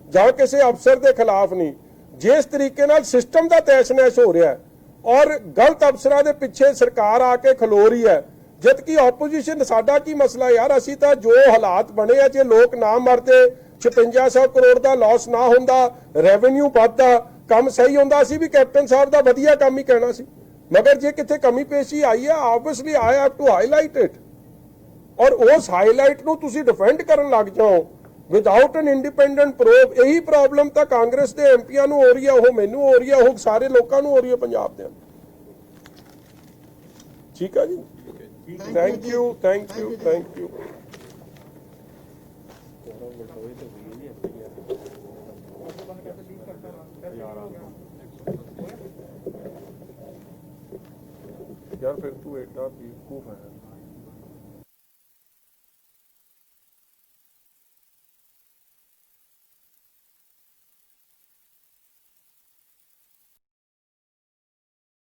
ਜਾਂ ਕਿਸੇ ਅਫਸਰ ਦੇ ਖਿਲਾਫ ਨਹੀਂ। ਜਿਸ ਤਰੀਕੇ ਨਾਲ ਸਿਸਟਮ ਦਾ ਤੈਸ਼-ਨੈਸ਼ ਹੋ ਰਿਹਾ ਔਰ ਗਲਤ ਅਫਸਰਾਂ ਦੇ ਪਿੱਛੇ ਸਰਕਾਰ ਆ ਕੇ ਖਲੋ ਰਹੀ ਹੈ, ਜਦ ਕਿ ਆਪੋਜੀਸ਼ਨ ਸਾਡਾ ਕੀ ਮਸਲਾ ਯਾਰ, ਅਸੀਂ ਤਾਂ ਜੋ ਹਾਲਾਤ ਬਣੇ ਆ, ਜੇ ਲੋਕ ਨਾ ਮਰਦੇ 5600 ਕਰੋੜ ਦਾ ਲਾਸ ਨਾ ਹੁੰਦਾ, ਰੈਵਨਿਊ ਵੱਧਦਾ, ਕੰਮ ਸਹੀ ਹੁੰਦਾ, ਅਸੀਂ ਵੀ ਕੈਪਟਨ ਸਾਹਿਬ ਦਾ ਵਧੀਆ ਕੰਮ ਹੀ ਕਹਿਣਾ ਸੀ। ਮਗਰ ਜੇ ਕਿਤੇ ਕਮੀ ਪੇਸ਼ੀ ਆਈ ਹੈ obviously I have to highlight it. ਔਰ ਉਸ ਹਾਈਲਾਈਟ ਨੂੰ ਤੁਸੀਂ ਡਿਫੈਂਡ ਕਰਨ ਲੱਗ ਜਾਓ ਵਿਦਆਊਟ ਐਨ ਇੰਡੀਪੈਂਡੈਂਟ ਪ੍ਰੂਫ। ਇਹੀ ਪ੍ਰੋਬਲਮ ਤਾਂ ਕਾਂਗਰਸ ਦੇ ਐਮਪੀਆਂ ਨੂੰ ਹੋ ਰਹੀ ਹੈ, ਉਹ ਮੈਨੂੰ ਹੋ ਰਹੀ ਹੈ, ਉਹ ਸਾਰੇ ਲੋਕਾਂ ਨੂੰ ਹੋ ਰਹੀ ਹੈ ਪੰਜਾਬ ਦੇ। ਠੀਕ ਹੈ ਜੀ, thank you thank you thank you. यार फिर तू एटा बेवकूफ है।